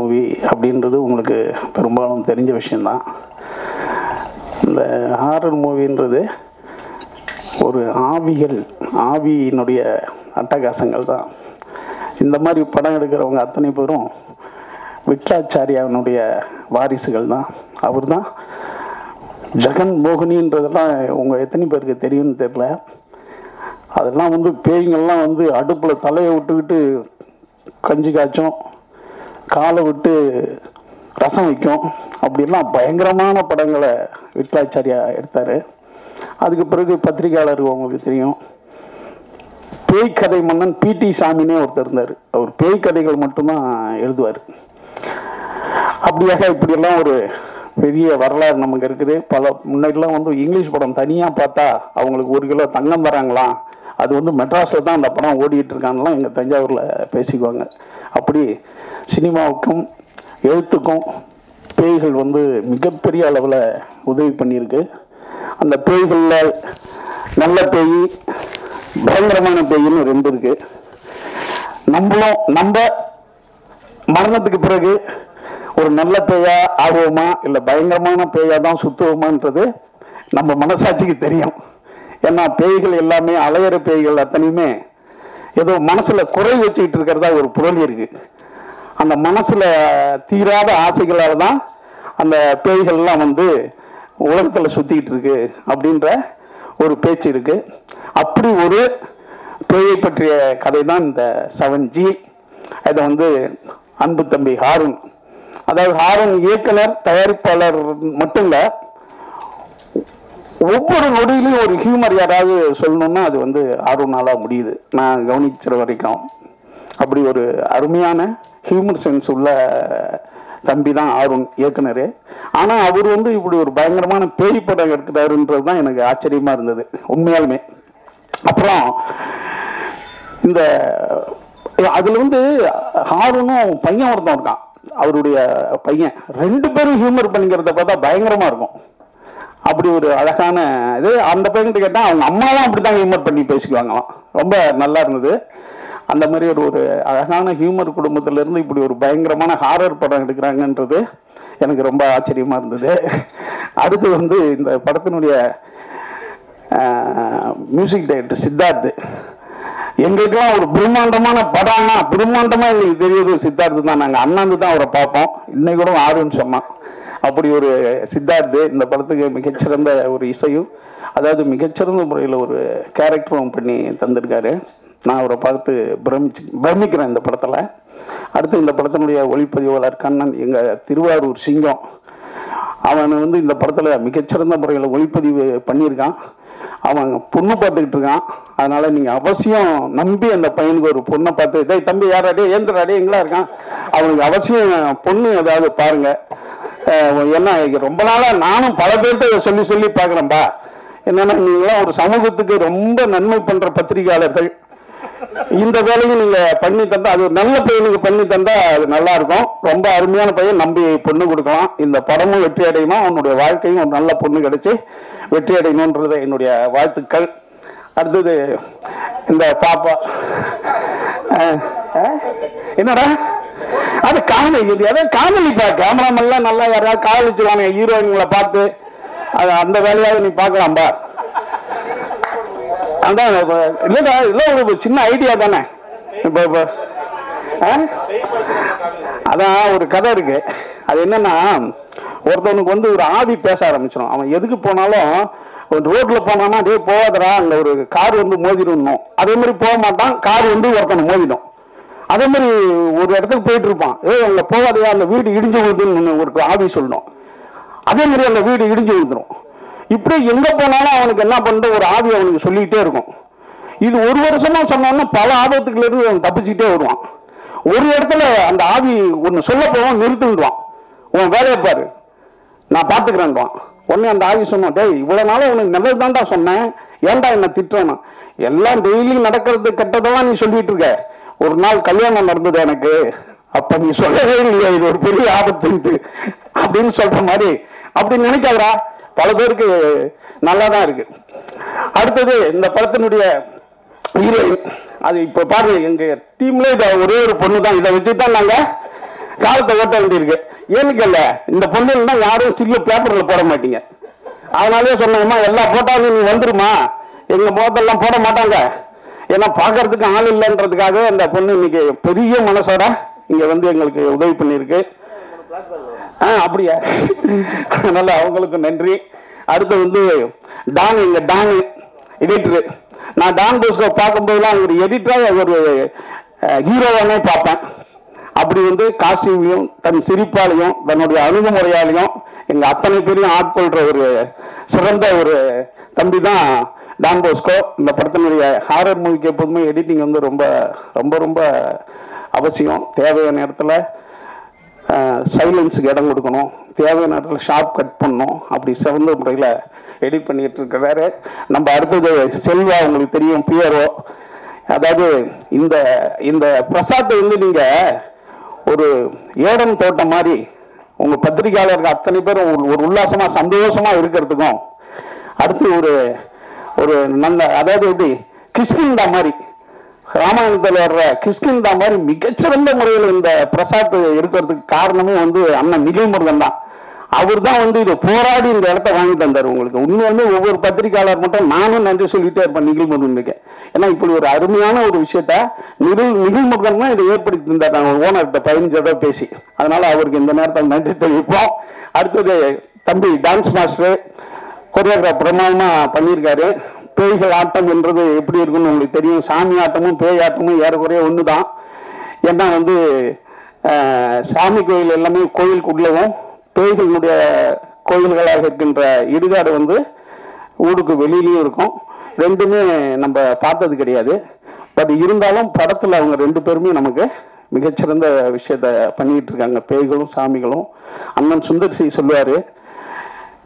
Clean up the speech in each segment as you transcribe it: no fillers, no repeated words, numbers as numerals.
Movie அப்படின்றது உங்களுக்கு பெரும்பாலும் தெரிஞ்ச விஷயந்தான். இந்த ஹாரர் மூவின்றது ஒரு ஆவியினுடைய அட்டகாசங்கள் தான். இந்த மாதிரி படம் எடுக்கிறவங்க அத்தனை பேரும் விட்லாச்சாரியாவினுடைய வாரிசுகள் தான். அவர் தான் ஜெகன் மோகினின்றதெல்லாம் உங்கள் எத்தனை பேருக்கு தெரியும்னு தெரில. அதெல்லாம் பேய்கள்லாம் அடுப்பில் தலையை விட்டுக்கிட்டு கஞ்சி காய்ச்சும், காலை விட்டு ரசம் வைக்கும். அப்படிலாம் பயங்கரமான படங்களை விட்லாச்சாரியா எடுத்தார். அதுக்கு பிறகு பத்திரிகையாளர் உங்களுக்கு தெரியும், பேய்கதை மன்னன் பிடி சாமினே ஒருத்தர் இருந்தார். அவர் பேய்கதைகள் மட்டும்தான் எழுதுவார். அப்படியாக இப்படியெல்லாம் ஒரு பெரிய வரலாறு நமக்கு இருக்குது. முன்னாடிலாம் இங்கிலீஷ் படம் தனியாக பார்த்தா அவங்களுக்கு 1 கிலோ தங்கம் தராங்களாம். அது மெட்ராஸில் தான் அந்த படம் ஓடிட்டு இருக்காங்கலாம் எங்கள் தஞ்சாவூரில் பேசிக்குவாங்க. அப்படி சினிமாவுக்கும் எழுத்துக்கும் பேய்கள் மிகப்பெரிய அளவில் உதவி பண்ணியிருக்கு. அந்த பேய்களில் நல்ல பேய், பயங்கரமான பேயின்னு 2 இருக்கு. நம்ம மரணத்துக்கு பிறகு ஒரு நல்ல பேயா ஆடுவோமா இல்லை பயங்கரமான பேயா தான் சுத்துவோமான்றது நம்ம மனசாட்சிக்கு தெரியும். ஏன்னா பேய்கள் எல்லாமே அலையிற பேய்கள் அத்தனையுமே ஏதோ மனசுல குறை வச்சுக்கிட்டு இருக்கிறதா ஒரு புரளி இருக்கு. அந்த மனசுல தீராத ஆசைகளால் தான் அந்த பேய்கள்லாம் உலகத்தில் சுத்திக்கிட்டு இருக்கு அப்படின்ற ஒரு பேச்சு இருக்கு. அப்படி ஒரு பேயை பற்றிய கதை தான் இந்த 7G. இதை அன்பு தம்பி ஹாரூன், அதாவது ஹாரூன் இயக்குனர் தயாரிப்பாளர் மட்டும் இல்லை, ஒவ்வொரு நொடியிலையும் ஒரு ஹியூமர் யாராவது சொல்லணும்னா அது ஹாரூனால முடியுது. நான் கவனிக்கிற வரைக்கும் அப்படி ஒரு அருமையான ஹியூமர் சென்ஸ் உள்ள தம்பி தான் ஹாரூன் இயக்குனர். ஆனால் அவர் இப்படி ஒரு பயங்கரமான பேய் படம் எடுக்கிறாருன்றது தான் எனக்கு ஆச்சரியமா இருந்தது உண்மையாலுமே. அப்புறம் இந்த அதுல ஹாரூனும் பையன் ஒருத்தன் இருக்கான், அவருடைய பையன். 2 பேரும் ஹியூமர் பண்ணிக்கிறத பார்த்தா பயங்கரமா இருக்கும். அப்படி ஒரு அழகான இது. அந்த பையன்கிட்ட கேட்டால் அவங்க அம்மாவும் அப்படித்தான் ஹியூமர் பண்ணி பேசிக்குவாங்களாம். ரொம்ப நல்லா இருந்தது. அந்த மாதிரி ஒரு அழகான ஹியூமர் குடும்பத்திலேருந்து இப்படி ஒரு பயங்கரமான ஹாரர் படம் எடுக்கிறாங்கன்றது எனக்கு ரொம்ப ஆச்சரியமாக இருந்தது. அடுத்து இந்த படத்தினுடைய மியூசிக் டைரக்டர் சித்தார்த். எங்களுக்கெல்லாம் ஒரு பிரம்மாண்டமான படம்னா பிரம்மாண்டமாக எங்களுக்கு தெரியுது சித்தார்த்து தான். நாங்கள் அண்ணாந்து தான் அவரை பார்ப்போம். இன்னைக்கு கூட ஆறுன்னு சொன்னோம். அப்படி ஒரு சித்தார்த்து இந்த படத்துக்கு மிகச்சிறந்த ஒரு இசையும், அதாவது மிகச்சிறந்த முறையில் ஒரு கேரக்டரும் பண்ணி தந்திருக்காரு. நான் அவரை பார்த்து பிரமிக்கிறேன் இந்த படத்தில். அடுத்து இந்த படத்தினுடைய ஒளிப்பதிவாளர் கண்ணன், எங்கள் திருவாரூர் சிங்கம். அவன் இந்த படத்தில் மிகச்சிறந்த முறையில் ஒளிப்பதிவு பண்ணியிருக்கான். அவன் பொண்ணு பார்த்துக்கிட்டு இருக்கான். அதனால நீங்கள் அவசியம் நம்பி அந்த பையனுக்கு ஒரு பொண்ணை பார்த்து, டேய் தம்பி யாராடே ஏந்திராடே எங்களா இருக்கான், அவனுக்கு அவசியம் பொண்ணு ஏதாவது பாருங்க. ஏன்னா ரொம்ப நாளாக நானும் பல பேர்கிட்ட சொல்லி பார்க்குறேன்பா. என்னன்னா நீங்களாம் ஒரு சமூகத்துக்கு ரொம்ப நன்மை பண்ணுற பத்திரிகையாளர்கள். இந்த வேலையும் நீங்கள் பண்ணி தந்தா, அது நல்ல பையனுக்கு பண்ணி தந்தா அது நல்லா இருக்கும். ரொம்ப அருமையான பையன், நம்பி பொண்ணு கொடுக்கலாம். இந்த படமும் வெற்றி அடையணும், அவனுடைய வாழ்க்கையும் ஒரு நல்ல பொண்ணு கிடைச்சி வெற்றி அடையணுன்றது என்னுடைய வாழ்த்துக்கள். அடுத்தது இந்த பாப்பா என்னடா அது காமெடி, அதாவது காமெடிப்பா. கேமராமெல்லாம் நல்லா யாராவது காதலிச்சுருவாங்க ஹீரோயின்களை பார்த்து, அது அந்த வேலையாவது நீ பார்க்கலாம்பா. அதான் இல்லைடா, இதெல்லாம் ஒரு சின்ன ஐடியா தானே. இப்போ அதான் ஒரு கதை இருக்கு. அது என்னன்னா, ஒருத்தவனுக்கு ஒரு ஆவி பேச ஆரம்பிச்சிடும். அவன் எதுக்கு போனாலும் ஒரு ரோட்ல போனான்னா டே போகாதரா, அங்கே ஒரு கார் மோதிடணும். அதே மாதிரி போக மாட்டான், கார் ஒருத்தனை மோதிடும். அதே மாதிரி ஒரு இடத்துக்கு போயிட்டு இருப்பான், அங்கே போகாதையா அந்த வீடு இடிஞ்சு விழுதுன்னு ஒரு ஆவி சொல்லணும். அதே மாதிரி அந்த வீடு இடிஞ்சு விழுந்துடும். இப்படி எங்க போனாலும் அவனுக்கு என்ன பண்ற ஒரு ஆவி அவனுக்கு சொல்லிக்கிட்டே இருக்கும். இது 1 வருஷமா சொன்னோன்னா பல ஆபத்துக்குள்ள இருந்து அவன் தப்பிச்சுக்கிட்டே வருவான். ஒரு இடத்துல அந்த ஆவி ஒன்று சொல்ல போவான், நிறுத்திடுவான். உன் வேலையை பாரு, நான் பார்த்துக்கிறேன்வான். உடனே அந்த ஆவி சொன்னான், டேய் இவ்வளோ நாளும் உனக்கு நல்லது தான்டா சொன்னேன், ஏன்டா என்ன திட்டுறேன்னா, எல்லாம் டெய்லி நடக்கிறது கெட்டதெல்லாம் நீ சொல்லிட்டு இருக்க. ஒரு நாள் கல்யாணம் நடந்தது எனக்கு, அப்ப நீ சொல்லவே இல்லையா இது ஒரு பெரிய ஆபத்துன்ட்டு அப்படின்னு சொல்ற மாதிரி. அப்படி நினைக்காதரா, பல பேருக்கு நல்லா தான் இருக்கு. அடுத்தது இந்த படத்தினுடைய ஹீரோயின். அது இப்போ பாருங்க, எங்க டீம்ல ஒரே ஒரு பொண்ணு தான். இதை வச்சு தான் நாங்கள் காலத்தை ஓட்ட வேண்டியிருக்கு. ஏன்னுக்கல்ல, இந்த பொண்ணுன்னா யாரும் ஸ்டில்ல பேப்பர்ல போட மாட்டீங்க. அதனாலே சொன்னோம்மா எல்லா போட்டாலும் நீ வந்துருமா, எங்க முகத்தெல்லாம் போட மாட்டாங்க, ஏன்னா பார்க்கறதுக்கு ஆள் இல்லைன்றதுக்காக அந்த பொண்ணு இன்னைக்கு பெரிய மனசோட இங்க வந்து எங்களுக்கு உதவி பண்ணியிருக்கு. அப்படியா, அதனால அவங்களுக்கு நன்றி. அடுத்து வந்து டான், எங்க டான் எடிட்டரு. நான் டான் போஸ்கோ பார்க்கும்போதெல்லாம் ஒரு எடிட்டரா ஒரு ஹீரோவானே பார்ப்பேன். அப்படி வந்து காஸ்டியூம்லையும் தன் சிரிப்பாலையும் தன்னுடைய அணுகுமுறையாலையும் எங்க அத்தனை பேரையும் ஆட்கொள்ற ஒரு சிறந்த ஒரு தம்பி தான் டான் போஸ்கோ. இந்த படத்தினுடைய ஹாரர் மூவிக்கு எப்போதுமே எடிட்டிங் வந்து ரொம்ப ரொம்ப ரொம்ப அவசியம். தேவையான நேரத்தில் சைலன்ஸுக்கு இடம் கொடுக்கணும், தேவையான நேரத்தில் ஷார்ப் கட் பண்ணணும். அப்படி சிறந்த முறையில் எடிட் பண்ணிட்டு இருக்கிறாரு. நம்ம அடுத்தது செல்வா, உங்களுக்கு தெரியும், பியரோ. அதாவது இந்த இந்த பிரசாத்தை வந்து நீங்க ஒரு ஏடன் தோட்டம் மாதிரி உங்க பத்திரிகையாளர்கள் அத்தனை பேரும் ஒரு உல்லாசமா சந்தோஷமா இருக்கிறதுக்கும், அடுத்து ஒரு ஒரு நல்ல, அதாவது எப்படி கிஷ்கிந்தா மாதிரி, ராமாயணத்தில் வர்ற கிஷ்கிந்தா மாதிரி மிகச்சிறந்த முறையில் இந்த பிரசாத் இருக்கிறதுக்கு காரணமே வந்து அண்ணன் நிகழ்முருகன் தான். அவர் தான் வந்து இதை போராடி இந்த இடத்த வாங்கி தந்தார் உங்களுக்கு. உண்மையுமே ஒவ்வொரு பத்திரிகையாளர் மட்டும் நானும் நன்றி சொல்லிட்டே இருப்பேன் நிகழ்முருகனுக்கு. ஏன்னா இப்படி ஒரு அருமையான ஒரு விஷயத்த நிகழ்முருகன் தான் இதை ஏற்படுத்தி தந்தார். நாங்கள் ஓனர்கிட்ட 15 தடவை பேசி, அதனால அவருக்கு இந்த நேரத்தில் நன்றி தெரிவிப்போம். அடுத்தது தம்பி டான்ஸ் மாஸ்டர், கொரியோகிராஃப் பிரமாதமா பண்ணியிருக்காரு. பேய்கள் ஆட்டம் என்றது எப்படி இருக்குன்னு உங்களுக்கு தெரியும். சாமி ஆட்டமும் பேய் ஆட்டமும் ஏறக்குறைய ஒன்று தான். ஏன்னா வந்து சாமி கோயில் எல்லாமே கோயிலுக்குள்ளவும், பேய்களுடைய கோயில்களாக இருக்கின்ற இடுகாடு வந்து ஊருக்கு வெளியிலையும் இருக்கும். ரெண்டுமே நம்ம பார்த்தது கிடையாது. பட் இருந்தாலும் படத்தில் அவங்க 2 பேருமே நமக்கு மிகச்சிறந்த விஷயத்த பண்ணிட்டு இருக்காங்க, பேய்களும் சாமிகளும். அண்ணன் சுந்தர் சி சொல்லுவார்,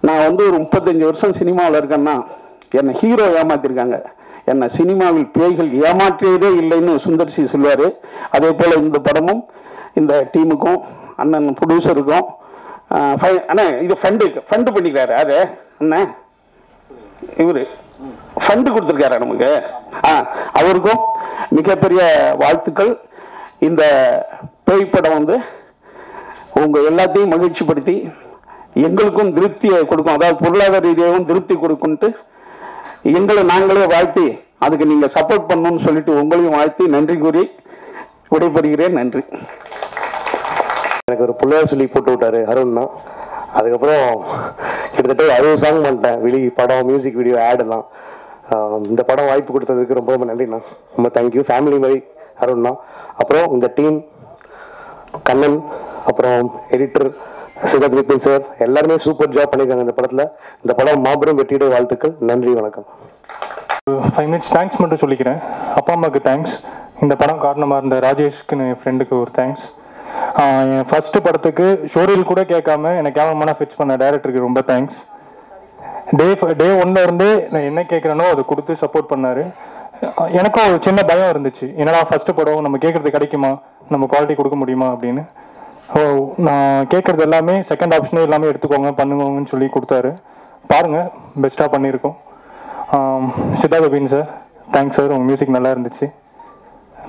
நான் வந்து ஒரு 35 வருஷம் சினிமாவில் இருக்கேன்னா என்னை ஹீரோ ஏமாத்திருக்காங்க, என்னை சினிமாவில் பேய்கள் ஏமாற்றியதே இல்லைன்னு சுந்தர் சி சொல்லுவார். அதே போல் இந்த படமும் இந்த டீமுக்கும் அண்ணன் ப்ரொடியூசருக்கும் அண்ணா இது ஃபண்டு பண்ணிக்கிறாரு. அது அண்ணன் இவரு ஃபண்டு கொடுத்துருக்காரு நமக்கு. அவருக்கும் மிகப்பெரிய வாழ்த்துக்கள். இந்த பேய் படம் வந்து உங்க எல்லாத்தையும் மகிழ்ச்சிப்படுத்தி எங்களுக்கும் திருப்தியை கொடுக்கும், அதாவது பொருளாதார ரீதியாகவும் திருப்தி கொடுக்கும்ட்டு எங்களை நாங்களே வாழ்த்தி அதுக்கு நீங்க சப்போர்ட் பண்ணணும்னு சொல்லிட்டு உங்களையும் வாழ்த்தி நன்றி கூறி விடைபெறுகிறேன். நன்றி. எனக்கு ஒரு பிள்ளையார் சொல்லி போட்டு விட்டாரு அருண்னா. அதுக்கப்புறம் கிட்டத்தட்ட 60 சாங் பண்ணிட்டேன், வெளி படம், மியூசிக் வீடியோ, ஆடுலாம். இந்த படம் வாய்ப்பு கொடுத்ததுக்கு ரொம்ப ரொம்ப நன்றிண்ணா, ரொம்ப தேங்க்யூ. ஃபேமிலி மாதிரி அருண்னா. அப்புறம் இந்த டீம், கண்ணன், அப்புறம் எடிட்டர் சித்தார்த் விபின் சார், எல்லாருமே சூப்பர் ஜாப் பண்ணியிருக்காங்க இந்த படத்தில். இந்த படம் மாபெரும் வெற்றியுடைய வாழ்த்துக்கள். நன்றி, வணக்கம். 5 மினிட்ஸ் தேங்க்ஸ் மட்டும் சொல்லிக்கிறேன். அப்பா அம்மாவுக்கு தேங்க்ஸ். இந்த படம் காரணமாக இருந்த ராஜேஷ்க்கு, என் ஃப்ரெண்டுக்கு ஒரு தேங்க்ஸ். என் ஃபர்ஸ்ட் படத்துக்கு ஷோரீல் கூட கேட்காம எனக்கு கேமராமேனாக ஃபிக்ஸ் பண்ண டைரக்டருக்கு ரொம்ப தேங்க்ஸ். டே 1ல இருந்தே நான் என்ன கேட்குறேனோ அதை கொடுத்து சப்போர்ட் பண்ணார். எனக்கும் ஒரு சின்ன பயம் இருந்துச்சு, என்னடா ஃபர்ஸ்ட் படம் நம்ம கேட்குறது கிடைக்குமா, நம்ம குவாலிட்டி கொடுக்க முடியுமா அப்படின்னு. நான் கேட்குறது எல்லாமே செகண்ட் ஆப்ஷனே எல்லாமே எடுத்துக்கோங்க பண்ணுங்கன்னு சொல்லி கொடுத்தாரு. பாருங்கள், பெஸ்ட்டாக பண்ணியிருக்கோம். Siddharth Vipin sir thanks sir, உங்கள் மியூசிக் நல்லா இருந்துச்சு.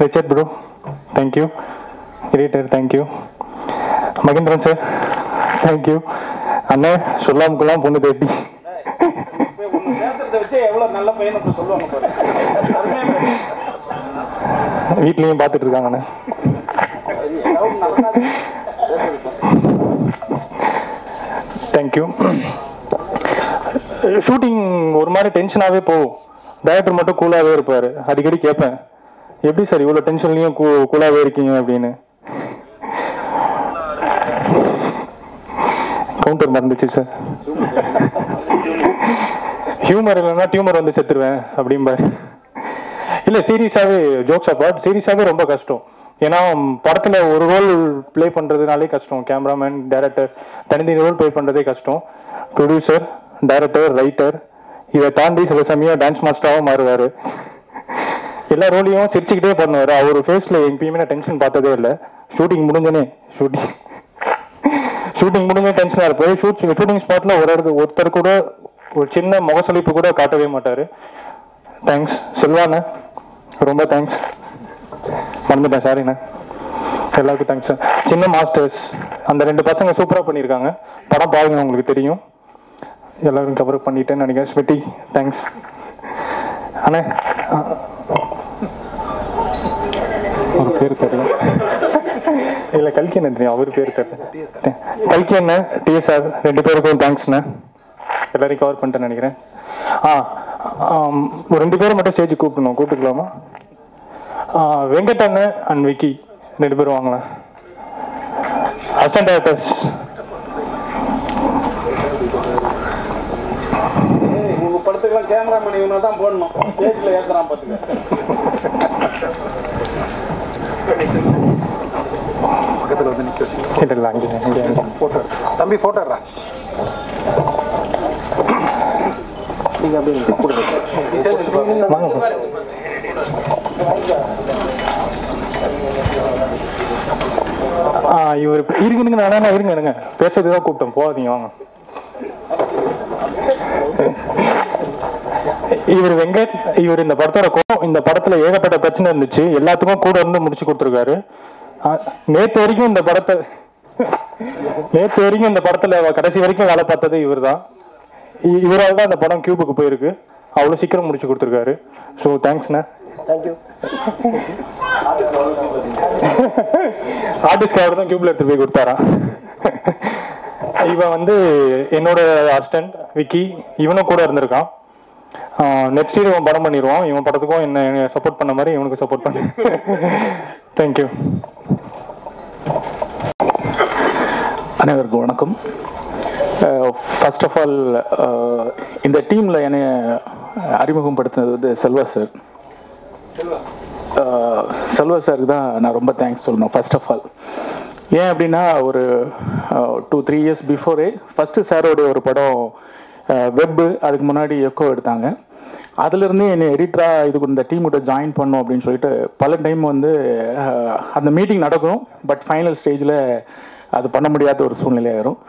Richard bro thank you. Editor thank you. Mahendran sir thank you. அண்ணே சொல்லாமுக்கெல்லாம் பொண்ணு தேட்டி வீட்லேயும் பார்த்துட்டு இருக்காங்கண்ணே. தேங்க்யூ. ஷூட்டிங் ஒரு மாதிரி டென்ஷனாகவே போகும், டைரக்டர் மட்டும் கூலாகவே இருப்பார். அடிக்கடி கேட்பேன், எப்படி சார் இவ்வளோ டென்ஷன்லையும் கூலாகவே இருக்கீங்க அப்படின்னு. கவுண்டர் மறந்துச்சு சார். ஹியூமர் இல்லைன்னா டியூமர் வந்து செத்துருவேன் அப்படிம்பாரு. இல்லை, சீரியஸாகவே ஜோக்ஸ் அப்பார்ட், சீரியஸாகவே ரொம்ப கஷ்டம். ஏன்னா படத்தில் ஒரு ரோல் ப்ளே பண்ணுறதுனாலே கஷ்டம். கேமராமேன், டைரக்டர் தனித்தனி ரோல் ப்ளே பண்ணுறதே கஷ்டம். ப்ரொடியூசர், டைரக்டர், ரைட்டர், இதை தாண்டி சில சமயம் டான்ஸ் மாஸ்டராகவும் மாறுவார். எல்லா ரோலையும் சிரிச்சுக்கிட்டே பண்ணுவார். அவர் ஃபேஸில் எப்பயுமே நான் டென்ஷன் பார்த்ததே இல்லை. ஷூட்டிங் முடிஞ்சனே டென்ஷனாக இருப்பார். ஷூட்டிங் ஸ்பாட்டில் ஒருத்தர் கூட ஒரு சின்ன முகசலிப்பு கூட காட்டவே மாட்டார். தேங்க்ஸ் செல்வாண்ணே, ரொம்ப தேங்க்ஸ். மறந்துட்டேன், சாரிண்ணே. எல்லாருக்கும் தேங்க்ஸ் சார். சின்ன மாஸ்டர்ஸ் அந்த 2 பசங்க சூப்பராக பண்ணியிருக்காங்க. படம் பாருங்க, உங்களுக்கு தெரியும். எல்லாரும் கவர் பண்ணிட்டேன்னு நினைக்கிறேன். ஸ்மிருதி தேங்க்ஸ் அண்ணே. அவர் பேர் தெரியல, இல்லை கல்கி அண்ணன் தெரியும், அவர் பேர் தெரியல. கல்கி அண்ணன், டிஎஸ்ஆர் 2 பேருக்கும் தேங்க்ஸ்ண்ணே. எல்லாரையும் கவர் பண்ணிட்டேன்னு நினைக்கிறேன். ஒரு 2 பேரும் மட்டும் ஸ்டேஜ் கூப்பிட்டுக்கலாமா? வெங்கட் அண்ணன் அண்ட் விக்கி 2 பேரும் வாங்கலாம். அசிஸ்டன்ட் டைரக்டர்ஸ் உங்க படத்துக்குலாம் கேமராமேன் இவங்க தான் போடணும். ஸ்டேஜ்ல ஏத்துறான் பாத்துக்க. பக்கத்துல வந்து நிக்க வச்சு இல்லை அங்கே போட்டோ தம்பி போட்டோறா. நீங்க அப்படியே கொடுங்க. வாங்க. இவர் இருங்க நானா இருங்க பேசுறதுதான் கூப்பிட்டோம், போகாதீங்க வாங்க. இவர் வெங்கட், இவர் இந்த படத்தோட இந்த படத்துல ஏகப்பட்ட பிரச்சனை இருந்துச்சு, எல்லாத்துக்கும் கூட இருந்து முடிச்சு கொடுத்துருக்காரு. நேற்று வரைக்கும் இந்த படத்துல கடைசி வரைக்கும் வேலை பார்த்தது இவர் தான். இவரால் தான் இந்த படம் கியூபுக்கு போயிருக்கு, அவ்வளோ சீக்கிரம் முடிச்சு கொடுத்துருக்காரு. ஸோ தேங்க்ஸ்ண்ணா. தேங்க்யூ. ஆர்டிஸ்ட் அவர் தான் கியூப்ல எடுத்து போய் கொடுத்தாரா. இவன் வந்து என்னோட அசிஸ்டன்ட் விக்கி, இவனும் கூட இருந்திருக்கான். நெக்ஸ்ட் இயர் இவன் படம் பண்ணிடுவான். இவன் படத்துக்கும் என்ன சப்போர்ட் பண்ண மாதிரி இவனுக்கு சப்போர்ட் பண்ணு. தேங்க்யூ. அனைவருக்கும் வணக்கம். ஃபர்ஸ்ட் ஆஃப் ஆல் இந்த டீமில் என்னை அறிமுகப்படுத்தினது வந்து செல்வா சார். செல்வா சாருக்கு தான் நான் ரொம்ப தேங்க்ஸ் சொல்லணும் ஃபர்ஸ்ட் ஆஃப் ஆல். ஏன் அப்படின்னா ஒரு 2-3 இயர்ஸ் பிஃபோரே ஃபஸ்ட்டு சாரோடைய ஒரு படம் வெப்பு, அதுக்கு முன்னாடி எக்கோ எடுத்தாங்க. அதுலேருந்து என்னை எடிட்டராக இதுக்கு இந்த டீம்கிட்ட ஜாயின் பண்ணோம் அப்படின்னு சொல்லிட்டு பல டைம் வந்து அந்த மீட்டிங் நடக்கும். பட் ஃபைனல் ஸ்டேஜில் அது பண்ண முடியாத ஒரு சூழ்நிலையாயிரும்.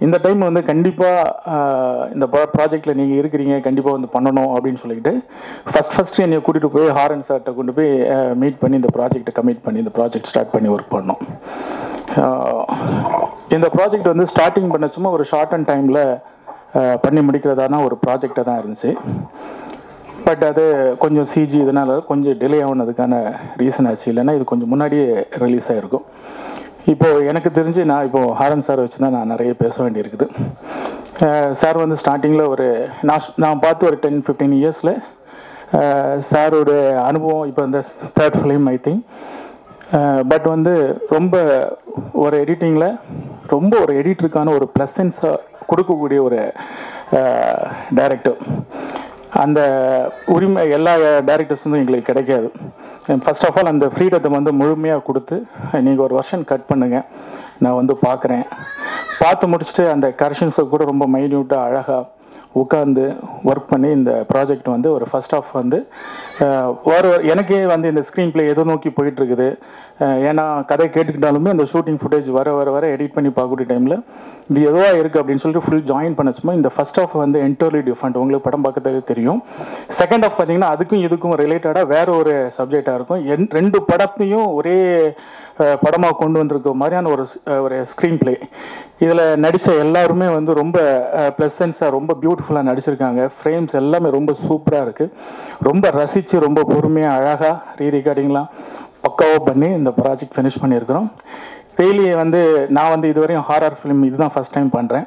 இந்த டைம் வந்து கண்டிப்பாக இந்த ப்ராஜெக்டில் நீங்கள் இருக்கிறீங்க, கண்டிப்பாக வந்து பண்ணணும் அப்படின்னு சொல்லிட்டு ஃபஸ்ட்டு என்னை கூட்டிகிட்டு போய் ஹாரன் சார்கிட்ட கொண்டு போய் மீட் பண்ணி இந்த ப்ராஜெக்டை கமிட் பண்ணி இந்த ப்ராஜெக்ட் ஸ்டார்ட் பண்ணி ஒர்க் பண்ணோம். இந்த ப்ராஜெக்ட் வந்து ஸ்டார்டிங் பண்ண சும்மா ஒரு ஷார்ட் அண்ட் டைமில் பண்ணி முடிக்கிறதான ஒரு ப்ராஜெக்டாக தான் இருந்துச்சு. பட் அது கொஞ்சம் சிஜி இதனால் கொஞ்சம் டிலே ஆனதுக்கான ரீசன் ஆச்சு. இல்லைன்னா இது கொஞ்சம் முன்னாடியே ரிலீஸ் ஆகிருக்கும். இப்போது எனக்கு தெரிஞ்சு நான் இப்போது ஹாரன் சார் வச்சு தான் நான் நிறைய பேச வேண்டியிருக்குது. சார் வந்து ஸ்டார்டிங்கில் ஒரு நான் பார்த்து ஒரு 10-15 இயர்ஸில் சாரோட அனுபவம் இப்போ இந்த 3rd film I think. But வந்து ரொம்ப ஒரு எடிட்டிங்கில் ரொம்ப ஒரு எடிட்டருக்கான ஒரு ப்ளசன்ஸாக கொடுக்கக்கூடிய ஒரு டைரக்டர். அந்த உரிமை எல்லா டைரக்டர்ஸும் எங்களுக்கு கிடைக்காது. ஃபர்ஸ்ட் ஆஃப் ஆல் அந்த ஃப்ரீடத்தை வந்து முழுமையாக கொடுத்து நீங்கள் ஒரு வெர்ஷன் கட் பண்ணுங்கள், நான் வந்து பார்க்குறேன், பார்த்து முடிச்சுட்டு அந்த கரெக்ஷன்ஸை கூட ரொம்ப மைன்யூட்டாக அழகாக உட்காந்து ஒர்க் பண்ணி இந்த ப்ராஜெக்ட் வந்து ஒரு ஃபர்ஸ்ட் ஆஃப் வந்து எனக்கே வந்து இந்த ஸ்க்ரீன் பிளே எதை நோக்கி போயிட்டுருக்குது. ஏன்னா கதை கேட்டுக்கிட்டாலுமே அந்த ஷூட்டிங் ஃபுட்டேஜ் வர எடிட் பண்ணி பார்க்கக்கூடிய டைமில் இது எதுவாக இருக்குது அப்படின்னு சொல்லிட்டு ஃபுல் ஜாயின் பண்ணச்சுமா இந்த ஃபர்ஸ்ட் ஆஃப் வந்து என்டர்லி டிஃப்ரெண்ட். உங்களுக்கு படம் பார்க்கறதுக்கு தெரியும். செகண்ட் ஆஃப் பார்த்தீங்கன்னா அதுக்கும் இதுக்கும் ரிலேட்டடாக வேறு ஒரு சப்ஜெக்டாக இருக்கும். 2 படத்தையும் ஒரே படமாக கொண்டு வந்திருக்க மாதிரியான ஒரு ஸ்க்ரீன் பிளே. இதில் நடித்த எல்லாருமே வந்து ரொம்ப ப்ளசன்ஸாக ரொம்ப பியூட்டிஃபுல்லாக நடிச்சிருக்காங்க. ஃப்ரேம்ஸ் எல்லாமே ரொம்ப சூப்பராக இருக்குது. ரொம்ப ரசித்து ரொம்ப பொறுமையாக அழகாக ரீரெக்கார்டிங்லாம் பக்காவாக பண்ணி இந்த ப்ராஜெக்ட் ஃபினிஷ் பண்ணியிருக்கிறோம். ரியலி வந்து நான் வந்து இதுவரையும் ஹாரர் ஃபிலிம் இதுதான் ஃபஸ்ட் டைம் பண்ணுறேன்.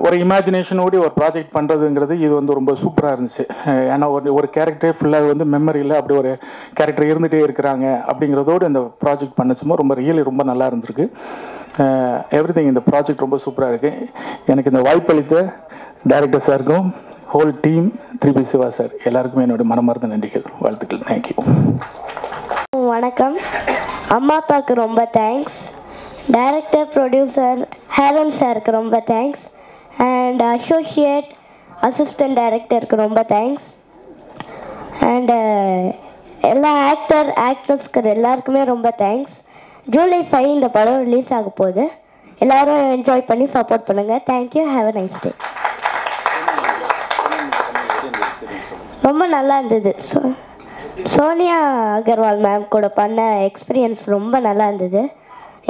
ஒரு இமேஜினேஷனோடு ஒரு ப்ராஜெக்ட் பண்ணுறதுங்கிறது இது வந்து ரொம்ப சூப்பராக இருந்துச்சு. ஏன்னா ஒரு கேரக்டரே ஃபுல்லாக வந்து மெமரியில் அப்படி ஒரு கேரக்டர் இருந்துகிட்டே இருக்கிறாங்க அப்படிங்கிறதோடு இந்த ப்ராஜெக்ட் பண்ணச்சுமோ ரொம்ப நல்லா இருந்திருக்கு. எவ்ரிதிங் இந்த ப்ராஜெக்ட் ரொம்ப சூப்பராக இருக்குது. எனக்கு இந்த வாய்ப்பளித்த டைரக்டர் சாருக்கும் whole team 3B Siva sir எல்லாருக்குமே என்னோட மனமார்ந்த நன்றிகள், வாழ்த்துக்கள். தேங்க்யூ. வணக்கம். அம்மா அப்பாவுக்கு ரொம்ப தேங்க்ஸ். டைரக்டர் ப்ரொடியூசர் ஹேரன் சாருக்கு ரொம்ப தேங்க்ஸ். அண்ட் அசிஸ்டன்ட் டைரக்டருக்கு ரொம்ப தேங்க்ஸ். அண்ட் எல்லா ஆக்ட்ரஸ்க்கு எல்லாருக்குமே ரொம்ப தேங்க்ஸ். ஜூலை 5 இந்த படம் ரிலீஸ் ஆக போகுது. எல்லோரும் என்ஜாய் பண்ணி சப்போர்ட் பண்ணுங்கள். Thank you. Have a nice day. ரொம்ப நல்லா இருந்தது. ஸோ சோனியா அகர்வால் மேம் கூட பண்ண எக்ஸ்பீரியன்ஸ் ரொம்ப நல்லா இருந்தது.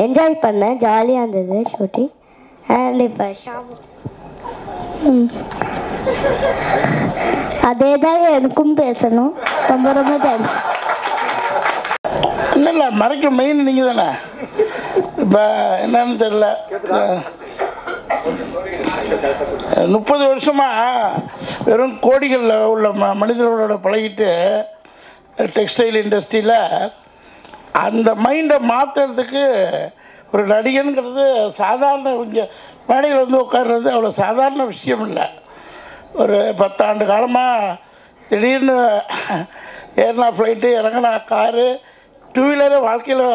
என்ஜாய் பண்ணேன், ஜாலியாக இருந்தது ஷூட்டிங். அண்ட் இப்போ அதே தான் எனக்கும் பேசணும். ரொம்ப ரொம்ப தேங்க்ஸ். இல்லை மறைக்க மெயின் நீங்கள் தானே. இப்போ என்னன்னு தெரியல, 30 வருஷமாக வெறும் கோடிகளில் உள்ள மனிதர்களோட பழகிட்டு டெக்ஸ்டைல் இண்டஸ்ட்ரியில் அந்த மைண்டை மாற்றுறதுக்கு ஒரு நடிகனுங்கிறது சாதாரண கொஞ்சம் மேடையில் வந்து உட்கார்றது அவ்வளோ சாதாரண விஷயம் இல்லை. ஒரு 10 ஆண்டு காலமாக திடீர்னு ஏறினா ஃப்ளைட்டு, இறங்கினா காரு, 2 வீலரு வாழ்க்கையில்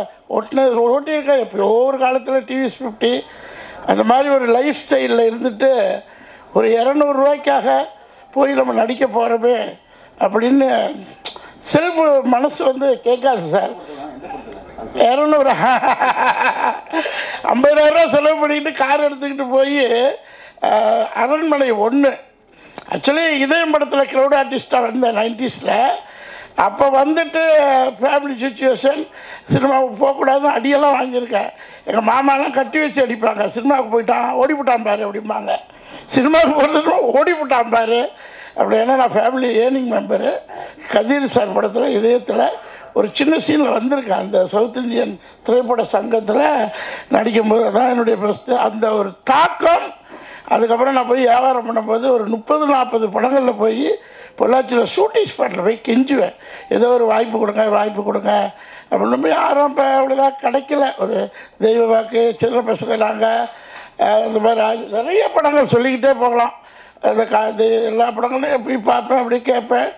ஓட்டியிருக்கேன். எப்போ ஒவ்வொரு காலத்தில் டிவிஎஸ் 50 அந்த மாதிரி ஒரு லைஃப் ஸ்டைலில் இருந்துட்டு ஒரு 200 ரூபாய்க்காக போய் நம்ம நடிக்க போகிறோமே அப்படின்னு செல்ஃப் மனசு வந்து கேட்காது சார். 200 50,000 ரூபா செலவு பண்ணிக்கிட்டு கார் எடுத்துக்கிட்டு போய் அரண்மனை 1 ஆக்சுவலி இதயம் படத்தில் க்ரௌட் ஆர்டிஸ்டாக வந்தேன் 90s. அப்போ வந்துட்டு ஃபேமிலி சுச்சுவேஷன், சினிமாவுக்கு போகக்கூடாதுன்னு அடியெல்லாம் வாங்கியிருக்கேன். எங்கள் மாமாலாம் கட்டி வச்சு அடிப்பாங்க. சினிமாவுக்கு போயிட்டான் ஓடிவிட்டான் பாரு அப்படிம்பாங்க. சினிமாவுக்கு போகிறதுக்கு ஓடிவிட்டான் பாரு அப்படி. ஏன்னா நான் ஃபேமிலி ஏர்னிங் மெம்பரு. கதிர் சார் படத்தில் இதயத்தில் ஒரு சின்ன சீனில் வந்திருக்கேன். அந்த சவுத் இந்தியன் திரைப்பட சங்கத்தில் நடிக்கும்போது தான் என்னுடைய ஃபஸ்ட்டு அந்த ஒரு தாக்கம். அதுக்கப்புறம் நான் போய் வியாபாரம் பண்ணும்போது ஒரு 30-40 படங்களில் போய் பொள்ளாச்சியில் ஷூட்டிங் ஸ்பாட்டில் போய் கெஞ்சுவேன், ஏதோ ஒரு வாய்ப்பு கொடுங்க வாய்ப்பு கொடுங்க அப்படின்னு. போய் யாரும் இப்போ அவ்வளோதான் கிடைக்கல. ஒரு தெய்வ வாக்கு, சின்ன பசங்க நாங்கள், அந்த மாதிரி நிறைய படங்கள் சொல்லிக்கிட்டே போகலாம். அந்த எல்லா படங்களையும் போய் பார்ப்பேன், அப்படி கேட்பேன்.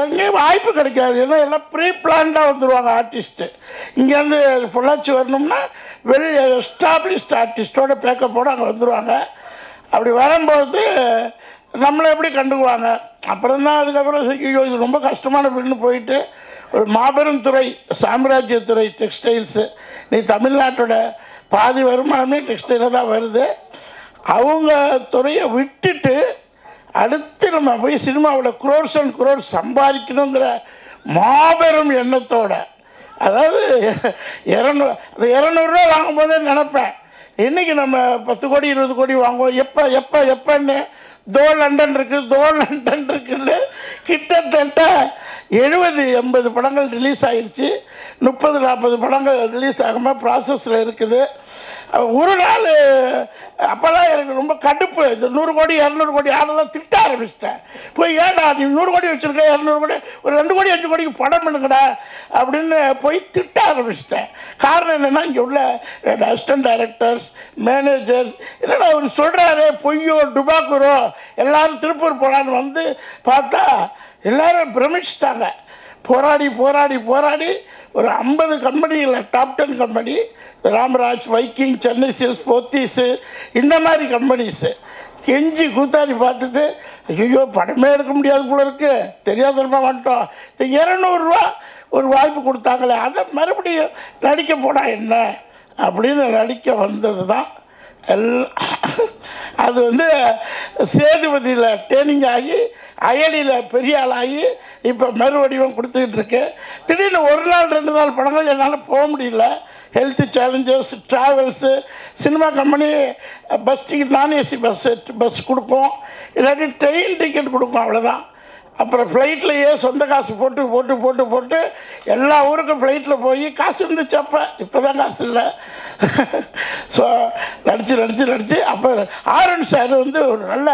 எங்கேயும் வாய்ப்பு கிடைக்காது. ஏன்னா எல்லாம் ப்ரீ பிளான்டாக வந்துடுவாங்க ஆர்டிஸ்ட்டு. இங்கேருந்து பொள்ளாச்சி வரணும்னா வெல் எஸ்டாப்ளிஷ்ட் ஆர்டிஸ்ட்டோட பேக்கப்போடு அங்கே வந்துடுவாங்க. அப்படி வரும்போது நம்மளை எப்படி கண்டுக்குவாங்க. அப்புறம் தான் அதுக்கப்புறம் ஐயோ இது ரொம்ப கஷ்டமான வீடுன்னு போயிட்டு ஒரு மாபெரும் துறை, சாம்ராஜ்யத்துறை டெக்ஸ்டைல்ஸு. நீ தமிழ்நாட்டோட பாதி வருமானமே டெக்ஸ்டைலில் தான் வருது. அவங்க துறையை விட்டுட்டு அடுத்து நம்ம போய் சினிமாவில் குரோர்ஸ் அண்ட் குரோர்ஸ் சம்பாதிக்கணுங்கிற மாபெரும் எண்ணத்தோட, அதாவது 200 ரூபா வாங்கும்போதே நினப்பேன் இன்றைக்கி நம்ம 10 கோடி 20 கோடி வாங்குவோம். எப்போன்னு தோ லண்டன் இருக்குன்னு கிட்டத்தட்ட 70-80 படங்கள் ரிலீஸ் ஆகிடுச்சு. 30-40 படங்கள் ரிலீஸ் ஆகாமல் ப்ராசஸில் இருக்குது. ஒரு நாள் அப்போல்லாம் எனக்கு ரொம்ப கடுப்பு. இந்த 100 கோடி 200 கோடி ஆடெல்லாம் திட்ட ஆரம்பிச்சிட்டேன். போய் ஏன்டா நீ 100 கோடி வச்சுருக்க, 200 கோடி, ஒரு 2 கோடி 5 கோடிக்கு படம் பண்ணுங்கடா அப்படின்னு போய் திட்ட ஆரம்பிச்சிட்டேன். காரணம் என்னென்னா இங்கே உள்ள அசிஸ்டன்ட் டைரக்டர்ஸ், மேனேஜர்ஸ் என்னென்னா அவர் சொல்கிறாரு பொய்யோ டுபாக்கூரோ எல்லோரும் திருப்பூர் போகலான்னு வந்து பார்த்தா எல்லோரும் பிரமிச்சிட்டாங்க. போராடி ஒரு 50 கம்பெனியில் top 10 company, Ramraj, Viking, Chennai Silks, Pothys, இந்த மாதிரி கம்பெனிஸு கெஞ்சி கூத்தாடி பார்த்துட்டு ஐயோ படமே எடுக்க முடியாது போல இருக்கு, தெரியாதனமாக வந்துட்டோம். இந்த 200 ரூபா ஒரு வாய்ப்பு கொடுத்தாங்களே, அதை மறுபடியும் நடிக்க போனால் என்ன அப்படின்னு நடிக்க வந்தது தான் அது வந்து சேதுபதியில் ட்ரெயினிங் ஆகி அயலியில் பெரிய ஆளாகி இப்போ மறுவடிவம் கொடுத்துக்கிட்டு இருக்கு. திடீர்னு 1 நாள் 2 நாள் படங்கள் என்னால் போக முடியல. Health challenges, travels, cinema company bus ticket, நான் ஏசி பஸ் கொடுக்கும், இல்லாட்டி ட்ரெயின் டிக்கெட் கொடுக்கும், அவ்வளோதான். அப்புறம் ஃப்ளைட்லையே சொந்த காசு போட்டு எல்லா ஊருக்கும் ஃப்ளைட்டில் போய் காசு இருந்துச்சு அப்போ. இப்போ தான் காசு இல்லை. ஸோ நடித்து அப்போ ஆரன் சார் வந்து ஒரு நல்ல,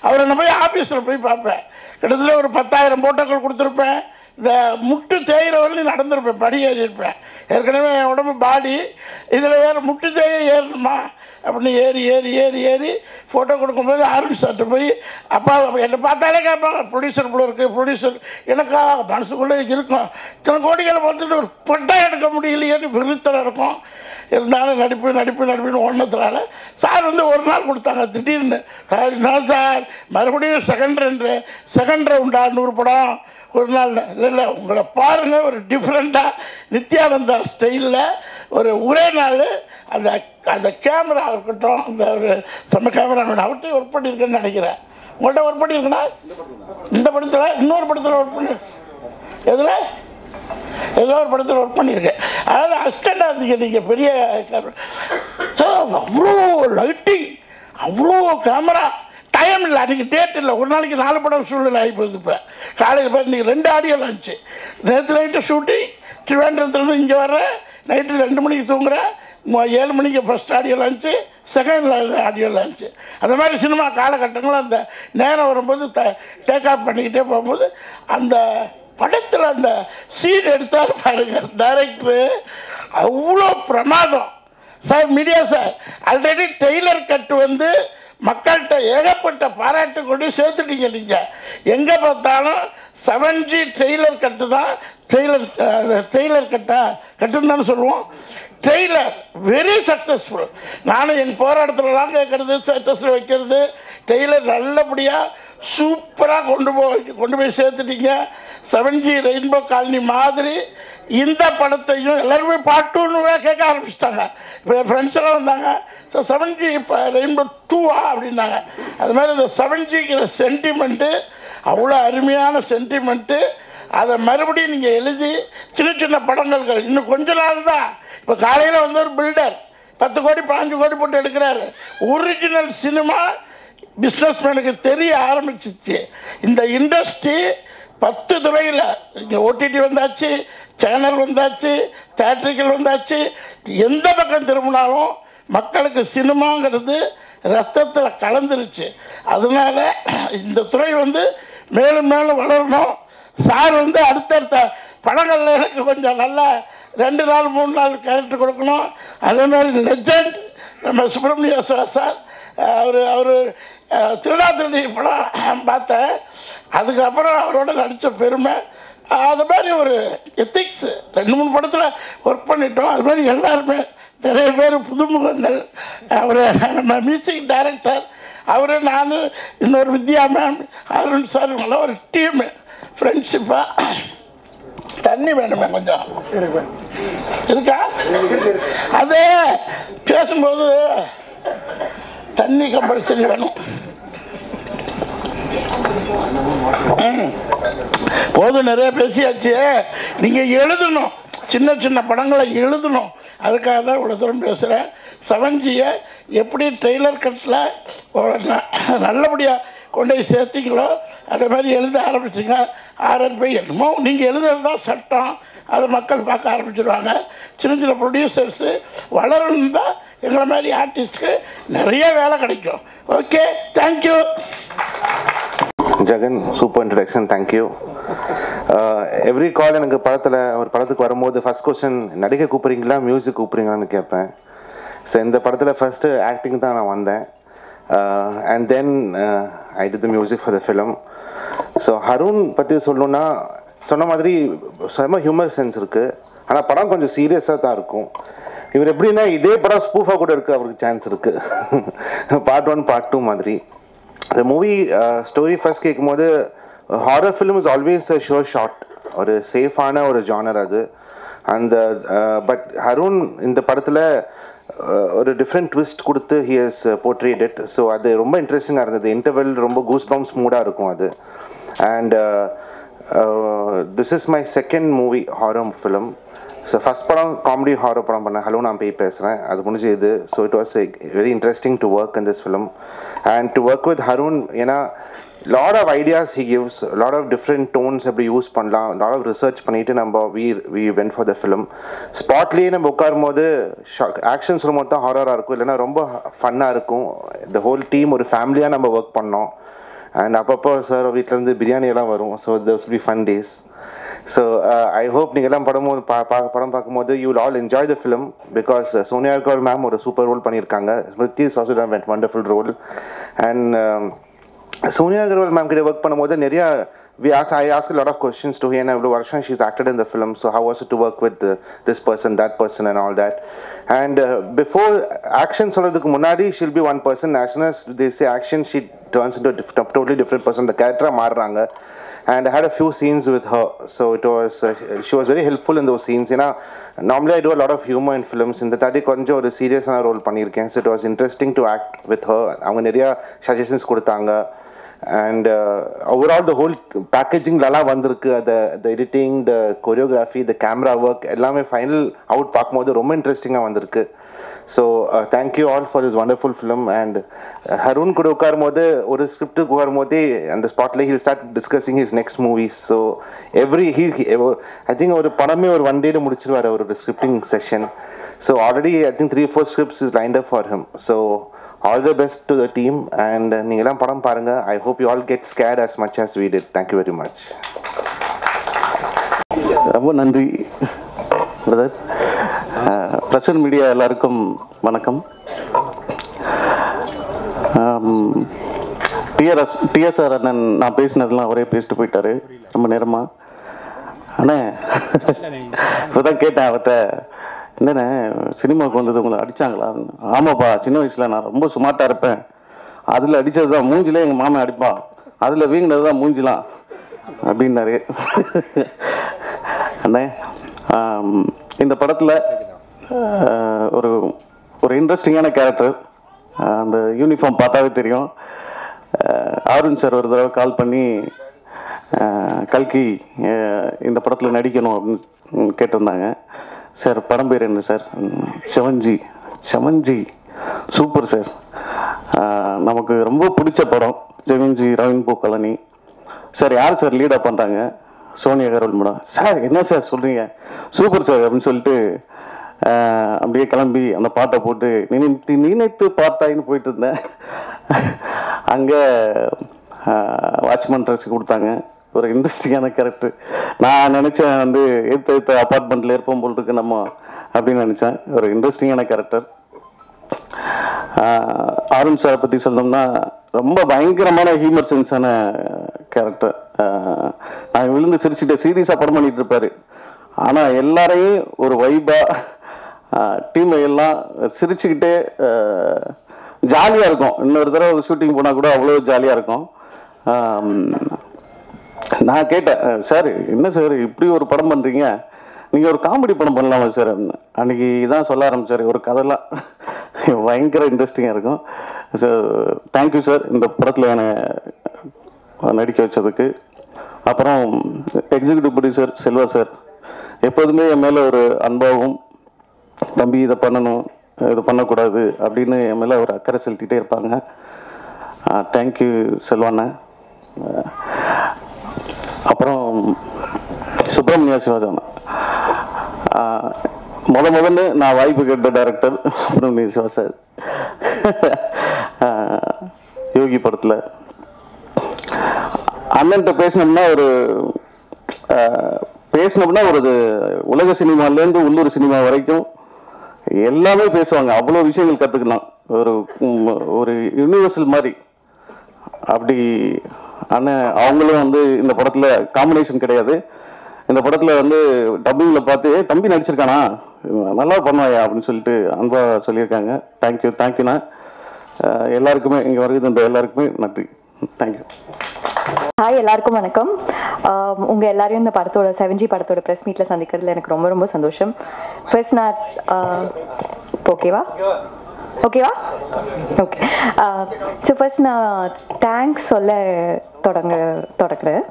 அவரை நான் போய் ஆஃபீஸில் போய் பார்ப்பேன். கிட்டத்தட்ட ஒரு 10,000 போட்டோக்கள் கொடுத்துருப்பேன். இந்த முட்டு தேயிற வரலையும் நடந்திருப்பேன், படி ஏறியிருப்பேன். ஏற்கனவே என் உடம்பு பாடி, இதில் வேறு முட்டு தேய ஏறணுமா அப்படின்னு ஏறி ஃபோட்டோ கொடுக்கும்போது ஆரன் சார்கிட்ட போய் அப்பா என்னை பார்த்தாலே கேட்பாங்க, ப்ரொடியூசர் போல இருக்குது, ப்ரொடியூசர் எனக்கா மனசுக்குள்ளே இருக்கும். இத்தனை கோடிகளை பார்த்துட்டு ஒரு பட்டா எடுக்க முடியலையேன்னு விருத்தம் இருக்கும். இருந்தாலும் நடிப்புன்னு ஒன்றதுனால சார் வந்து 1 நாள் கொடுத்தாங்க. திடீர்னு சார் என்ன சார் மறுபடியும் செகண்ட் ரவுண்டா 100 படம் 1 நாள் இல்லை உங்களை பாருங்கள், ஒரு டிஃப்ரெண்ட்டாக நித்யானந்தா ஸ்டைலில் ஒரே நாள் அந்த கேமரா இருக்கட்டும், அந்த ஒரு செம்ம கேமராமேன் அவர்கிட்ட ஒர்க் பண்ணியிருக்கேன்னு நினைக்கிறேன். உங்கள்கிட்ட ஒர்க் பண்ணியிருக்கேன்னா இந்த படத்தில் இன்னொரு படத்தில் ஒர்க் பண்ணி எதில் ஏதோ ஒரு படத்தில் ஒர்க் பண்ணியிருக்கேன். அதாவது அசிஸ்டண்டாக இருந்தீங்க நீங்கள் பெரிய சார். அவ்வளோ லைட்டிங், அவ்வளோ கேமரா, டைம் இல்லை, அன்றைக்கி டேட் இல்லை. ஒரு நாளைக்கு 4 படம் சூழ்நிலை ஆகி போகுது. இப்போ காலையில் போய் இன்றைக்கி 2 ஆடியோ லான்ச்சு. நேற்று நைட்டு ஷூட்டிங், திருவேண்டரத்துலேருந்து இங்கே வர்றேன், நைட்டு 2 மணிக்கு தூங்குறேன், 7 மணிக்கு first audio launch, second audio launch. அந்த மாதிரி சினிமா காலகட்டங்களும் அந்த நேரம் வரும்போது டேக் ஆஃப் பண்ணிக்கிட்டே போகும்போது அந்த படத்தில் அந்த சீன் எடுத்தார் பாருங்க டைரக்டரு, அவ்வளோ பிரமாதம் sir. Media sir already trailer cut வந்து மக்கள்கிட்ட ஏகப்பட்ட பாராட்டு கொண்டு சேர்த்துட்டீங்க. நீங்கள் எங்கே பார்த்தாலும் 7G ட்ரெய்லர் கட்டு தான். ட்ரெய்லர் கட்டுன்னு தானே சொல்லுவோம். Trailer very successful. நானும் என் போராட்டத்துலலாம் கேட்குறது, ஸ்டேட்டஸில் வைக்கிறது, ட்ரெய்லர் நல்லபடியாக சூப்பராக கொண்டு போய் சேர்த்துட்டீங்க. 7G ரெயின்போ காலனி மாதிரி இந்த படத்தையும் எல்லாருமே பார்ட் 2ன்னு கேட்க ஆரம்பிச்சிட்டாங்க. இப்போ என் ஃப்ரெண்ட்ஸ் எல்லாம் வந்தாங்க, ஸோ 7G இப்போ ரெயின்போ 2வா அப்படின்னாங்க. அது மாதிரி இந்த 7Gங்கிற சென்டிமெண்ட்டு அவ்வளோ அருமையான சென்டிமெண்ட்டு. அதை மறுபடியும் நீங்கள் எழுதி சின்ன சின்ன படங்கள் இன்னும் கொஞ்ச நாள் தான். இப்போ காலையில் வந்து ஒரு பில்டர் 10 கோடி 15 கோடி போட்டு எடுக்கிறாரு. ஒரிஜினல் சினிமா பிஸ்னஸ்மேனுக்கு தெரிய ஆரம்பிச்சிச்சு. இந்த இண்டஸ்ட்ரி 10 துறையில் இங்கே ஓடிடி வந்தாச்சு, சேனல் வந்தாச்சு, தேட்ரிக்கல் வந்தாச்சு. எந்த பக்கம் திரும்பினாலும் மக்களுக்கு சினிமாங்கிறது ரத்தத்தில் கலந்துருச்சு. அதனால இந்த துறை வந்து மேலும் மேலும் வளரணும். சார் வந்து அடுத்தடுத்த படங்களில் எனக்கு கொஞ்சம் நல்லா 2 நாள் 3 நாள் கேரக்டர் கொடுக்கணும். அதே மாதிரி லெஜண்ட் நம்ம சுப்பிரமணிய சார், அவர் திருடாத்திரடி படம் பார்த்தேன். அதுக்கப்புறம் அவரோட நடித்த பெருமை. அது மாதிரி ஒரு எத்திக்ஸ் 2-3 படத்தில் ஒர்க் பண்ணிட்டோம். அது மாதிரி எல்லாருமே நிறைய பேர் புதுமுகங்கள். அவர் நம்ம மியூசிக் டைரக்டர், அவர், நான், இன்னொரு வித்யா மேம், அருண் சார், இவங்கெல்லாம் ஒரு டீமு ஃப்ரெண்ட்ஷிப்பாக. தண்ணி வேணுமே கொஞ்சம் இருக்கா? அது பேசும்போது தண்ணி கம்பல்சரி வேணும். போதும், நிறைய பேசியாச்சு. நீங்கள் எழுதணும், சின்ன சின்ன படங்களை எழுதணும். அதுக்காக தான் இவ்வளோ தூரம் பேசுகிறேன். 7Gயை எப்படி ட்ரெய்லர் கட்டில் நல்லபடியாக கொண்டு போய் சேர்த்திங்களோ அதே மாதிரி எழுத ஆரம்பிச்சிங்க. RRP என்னமோ நீங்கள் எழுதுறது தான் சட்டம், அதை மக்கள் பார்க்க ஆரம்பிச்சிடுவாங்க. சின்ன சின்ன ப்ரொடியூசர்ஸு வளரணும் தான் எங்களை மாதிரி ஆர்டிஸ்ட்டுக்கு நிறைய வேலை கிடைக்கும். Okay, thank you. Jagan, super introduction, thank you. Every call எனக்கு ஒரு படத்துக்கு வரும்போது ஃபஸ்ட் கொஸ்டின், நடிக்க கூப்பிட்றீங்களா மியூசிக் கூப்பிட்றீங்களான்னு கேட்பேன். ஸோ இந்த படத்தில் ஃபஸ்ட்டு ஆக்டிங் தான் நான் வந்தேன். And then I did the music for the film. So Harun பற்றி சொல்லணுன்னா, சொன்ன மாதிரி செம்ம ஹியூமர் சென்ஸ் இருக்குது. ஆனால் படம் கொஞ்சம் சீரியஸாக தான் இருக்கும். இவர் எப்படின்னா இதே படம் ஸ்பூஃபாக கூட இருக்குது, அவருக்கு சான்ஸ் இருக்குது. பார்ட் 1 பார்ட் 2 மாதிரி. இந்த மூவி ஸ்டோரி ஃபர்ஸ்ட் கேட்கும்போது horror film is always a sure shot, ஒரு சேஃபான ஒரு ஜானர் அது. அந்த பட் ஹருண் இந்த படத்தில் ஒரு டிஃப்ரெண்ட் ட்விஸ்ட் கொடுத்து he has portrayed it. So அது ரொம்ப இன்ட்ரெஸ்டிங்காக இருந்தது. இன்டர்வெல் ரொம்ப கூஸ் பம்ப்ஸ் மூடாக இருக்கும் அது. And this is my second movie horror film. So first படம் காமெடி ஹாரர் படம் பண்ணேன், ஹலோ நான் பேய் பேசுகிறேன், அது முடிஞ்சு இது. So it was very interesting to work in this film and to work with Harun. ஏன்னா lot of ideas he gives, lot of different tones எப்படி யூஸ் பண்ணலாம், லாட் ஆஃப் ரிசர்ச் பண்ணிவிட்டு நம்ம we went for the film. ஸ்பாட்லேயே நம்ம உட்காரும் போது actions ரொம்ப தான் ஹாரராக இருக்கும், இல்லைனா ரொம்ப ஃபன்னாக இருக்கும். த ஹோல் டீம் ஒரு ஃபேமிலியாக நம்ம ஒர்க் பண்ணோம். அண்ட் அப்பப்போ சார் வீட்டிலேருந்து பிரியாணியெல்லாம் வரும். So this will be fun days. So I hope நீங்கள் எல்லாம் படம் பார்க்கும்போது you will all enjoy the film. Because Sonia Agarwal ma'am ஒரு சூப்பர் ரோல் பண்ணியிருக்காங்க. Smriti is also done went wonderful role. And Sonia Agarwal ma'am கிட்ட ஒர்க் பண்ணும்போது நிறையா I asked a lot of questions to her, and every version she's acted in the film. So how was it to work with this person, that person, and all that? And before action, சொல்றதுக்கு முன்னாடி she'll be one person. As soon as they say action, she turns into a totally different person. The character மாறுறாங்க. And I had a few scenes with her. So it was she was very helpful in those scenes. You know, normally I do a lot of humor in films. இந்த தாட்டி கொஞ்சம் ஒரு சீரியஸான role பண்ணியிருக்கேன். So it was interesting to act with her. அவங்க நிறைய suggestions கொடுத்தாங்க. and overall the whole packaging lala vandirukku, the editing, the choreography, the camera work ellame final out paakumbodhu romba interesting ah vandirukku. So thank you all for this wonderful film. And Harun kuda ukarumbodhu oru script ukarumbodhu and the spotlight he'll start discussing his next movies. So I think oru padame oru one day la mudichiruvaru oru scripting session. So already I think 3-4 scripts is lined up for him. So all the best to the team, and நீங்க படம் பாருங்க. I hope you all get scared as much as we did. Thank you very much. ரொம்ப நன்றி brother. Present media எல்லாருக்கும் வணக்கம். TSR அண்ணன் நான் பேசினதெல்லாம் அவரே பேசிட்டு போயிட்டாரு ரொம்ப நேரமா. அண்ணே இப்போதான் கேட்டேன் அவர்கிட்ட, என்னண்ணே சினிமாவுக்கு வந்தது உங்களை அடித்தாங்களா? ஆமாப்பா, சின்ன வயசில் நான் ரொம்ப சுமார்ட்டாக இருப்பேன், அதில் அடித்தது தான் மூஞ்சிலே எங்கள் மாமன் அடிப்பான், அதில் வீங்கினது தான் மூஞ்சிலாம் அப்படின்னாரு. அண்ணே இந்த படத்தில் ஒரு ஒரு இன்ட்ரெஸ்டிங்கான கேரக்டர், அந்த யூனிஃபார்ம் பார்த்தாவே தெரியும். அருண் சார் ஒரு தடவை கால் பண்ணி கல்கி இந்த படத்தில் நடிக்கணும் அப்படின்னு கேட்டிருந்தாங்க. சார் படம் பேர் என்ன சார்? செவன்ஜி சூப்பர் சார், நமக்கு ரொம்ப பிடிச்ச படம் செவன்ஜி, ரவீன் பூக்கலனி சார். யார் சார் லீடாக பண்ணுறாங்க? சோனியா கரோல் மேடம். சார் என்ன சார் சொல்கிறீங்க, சூப்பர் சார் அப்படின்னு சொல்லிட்டு அப்படியே கிளம்பி அந்த பாட்டை போட்டு நினைத்து பார்த்தாயின்னு போயிட்டு இருந்தேன். அங்கே வாட்ச்மேன் ட்ரெஸ் கொடுத்தாங்க. ஒரு இன்ட்ரெஸ்டிங்கான கேரக்டர். நான் நினச்சேன் வந்து எடுத்த அப்பார்ட்மெண்ட்டில் இருப்போம் போல் இருக்கு நம்ம அப்படின்னு நினச்சேன். ஒரு இன்ட்ரெஸ்டிங்கான கேரக்டர். அருண் சாரை பற்றி சொல்லணும்னா ரொம்ப பயங்கரமான ஹியூமர் சென்ஸான கேரக்டர். நான் விழுந்து சிரிச்சுட்டு சீரியஸாக படம் பண்ணிகிட்டு இருப்பார். ஆனால் எல்லாரையும் ஒரு வைபாக டீமை எல்லாம் சிரிச்சுக்கிட்டே ஜாலியாக இருக்கும். இன்னொரு தடவை ஷூட்டிங் போனால் கூட அவ்வளோ ஜாலியாக இருக்கும். நான் கேட்டேன், சார் என்ன சார் இப்படி ஒரு படம் பண்ணுறீங்க, நீங்கள் ஒரு காமெடி படம் பண்ணலாமா சார்? அன்றைக்கி தான் சொல்ல ஆரம்பித்தார் ஒரு கதைலாம் பயங்கர இன்ட்ரெஸ்டிங்காக இருக்கும். ஸோ தேங்க்யூ சார் இந்த படத்தில் என்னை நடிக்க வச்சதுக்கு. அப்புறம் எக்ஸிக்யூட்டிவ் ப்ரொடியூசர் செல்வா சார் எப்போதுமே என் மேலே ஒரு அன்பாகவும், தம்பி இதை பண்ணணும் இது பண்ணக்கூடாது அப்படின்னு என் மேலே ஒரு அக்கறை செலுத்திகிட்டே இருப்பாங்க. தேங்க்யூ செல்வாண்ணே. அப்புறம் சுப்பிரமணிய சிவாஜாண்ணா, முதல்ல நான் வாய்ப்பு கேட்ட டைரக்டர் சுப்பிரமணிய சிவா சார். யோகி படத்தில் அண்ணன்ட்ட பேசினோம்னா ஒரு உலக சினிமாலேருந்து உள்ளூர் சினிமா வரைக்கும் எல்லாமே பேசுவாங்க. அவ்வளோ விஷயங்கள் கற்றுக்கலாம். ஒரு யூனிவர்சல் மாதிரி. அப்படி அண்ணன் அவங்களும் வந்து இந்த படத்தில் காம்பினேஷன் கிடையாது. இந்த படத்தில் வந்து டப்பிங்கில் பார்த்து தம்பி நடிச்சிருக்கானா நல்லா பண்ணுவாயா அப்படின்னு சொல்லிட்டு அன்பாக சொல்லியிருக்காங்க. தேங்க்யூண்ணா. எல்லாருக்குமே இங்கே வருகின்ற எல்லாருக்குமே நன்றி. தேங்க்யூ. ஹாய், எல்லாருக்கும் வணக்கம். உங்கள் எல்லாரையும் இந்த படத்தோட 7G படத்தோட ப்ரெஸ் மீட்டில் சந்திக்கிறதுல எனக்கு ரொம்ப ரொம்ப சந்தோஷம். ஃபர்ஸ்ட் நான் ஓகேவா ஓகே. ஸோ ஃபர்ஸ்ட் நான் தேங்க்ஸ் சொல்ல தொடங்குறேன்.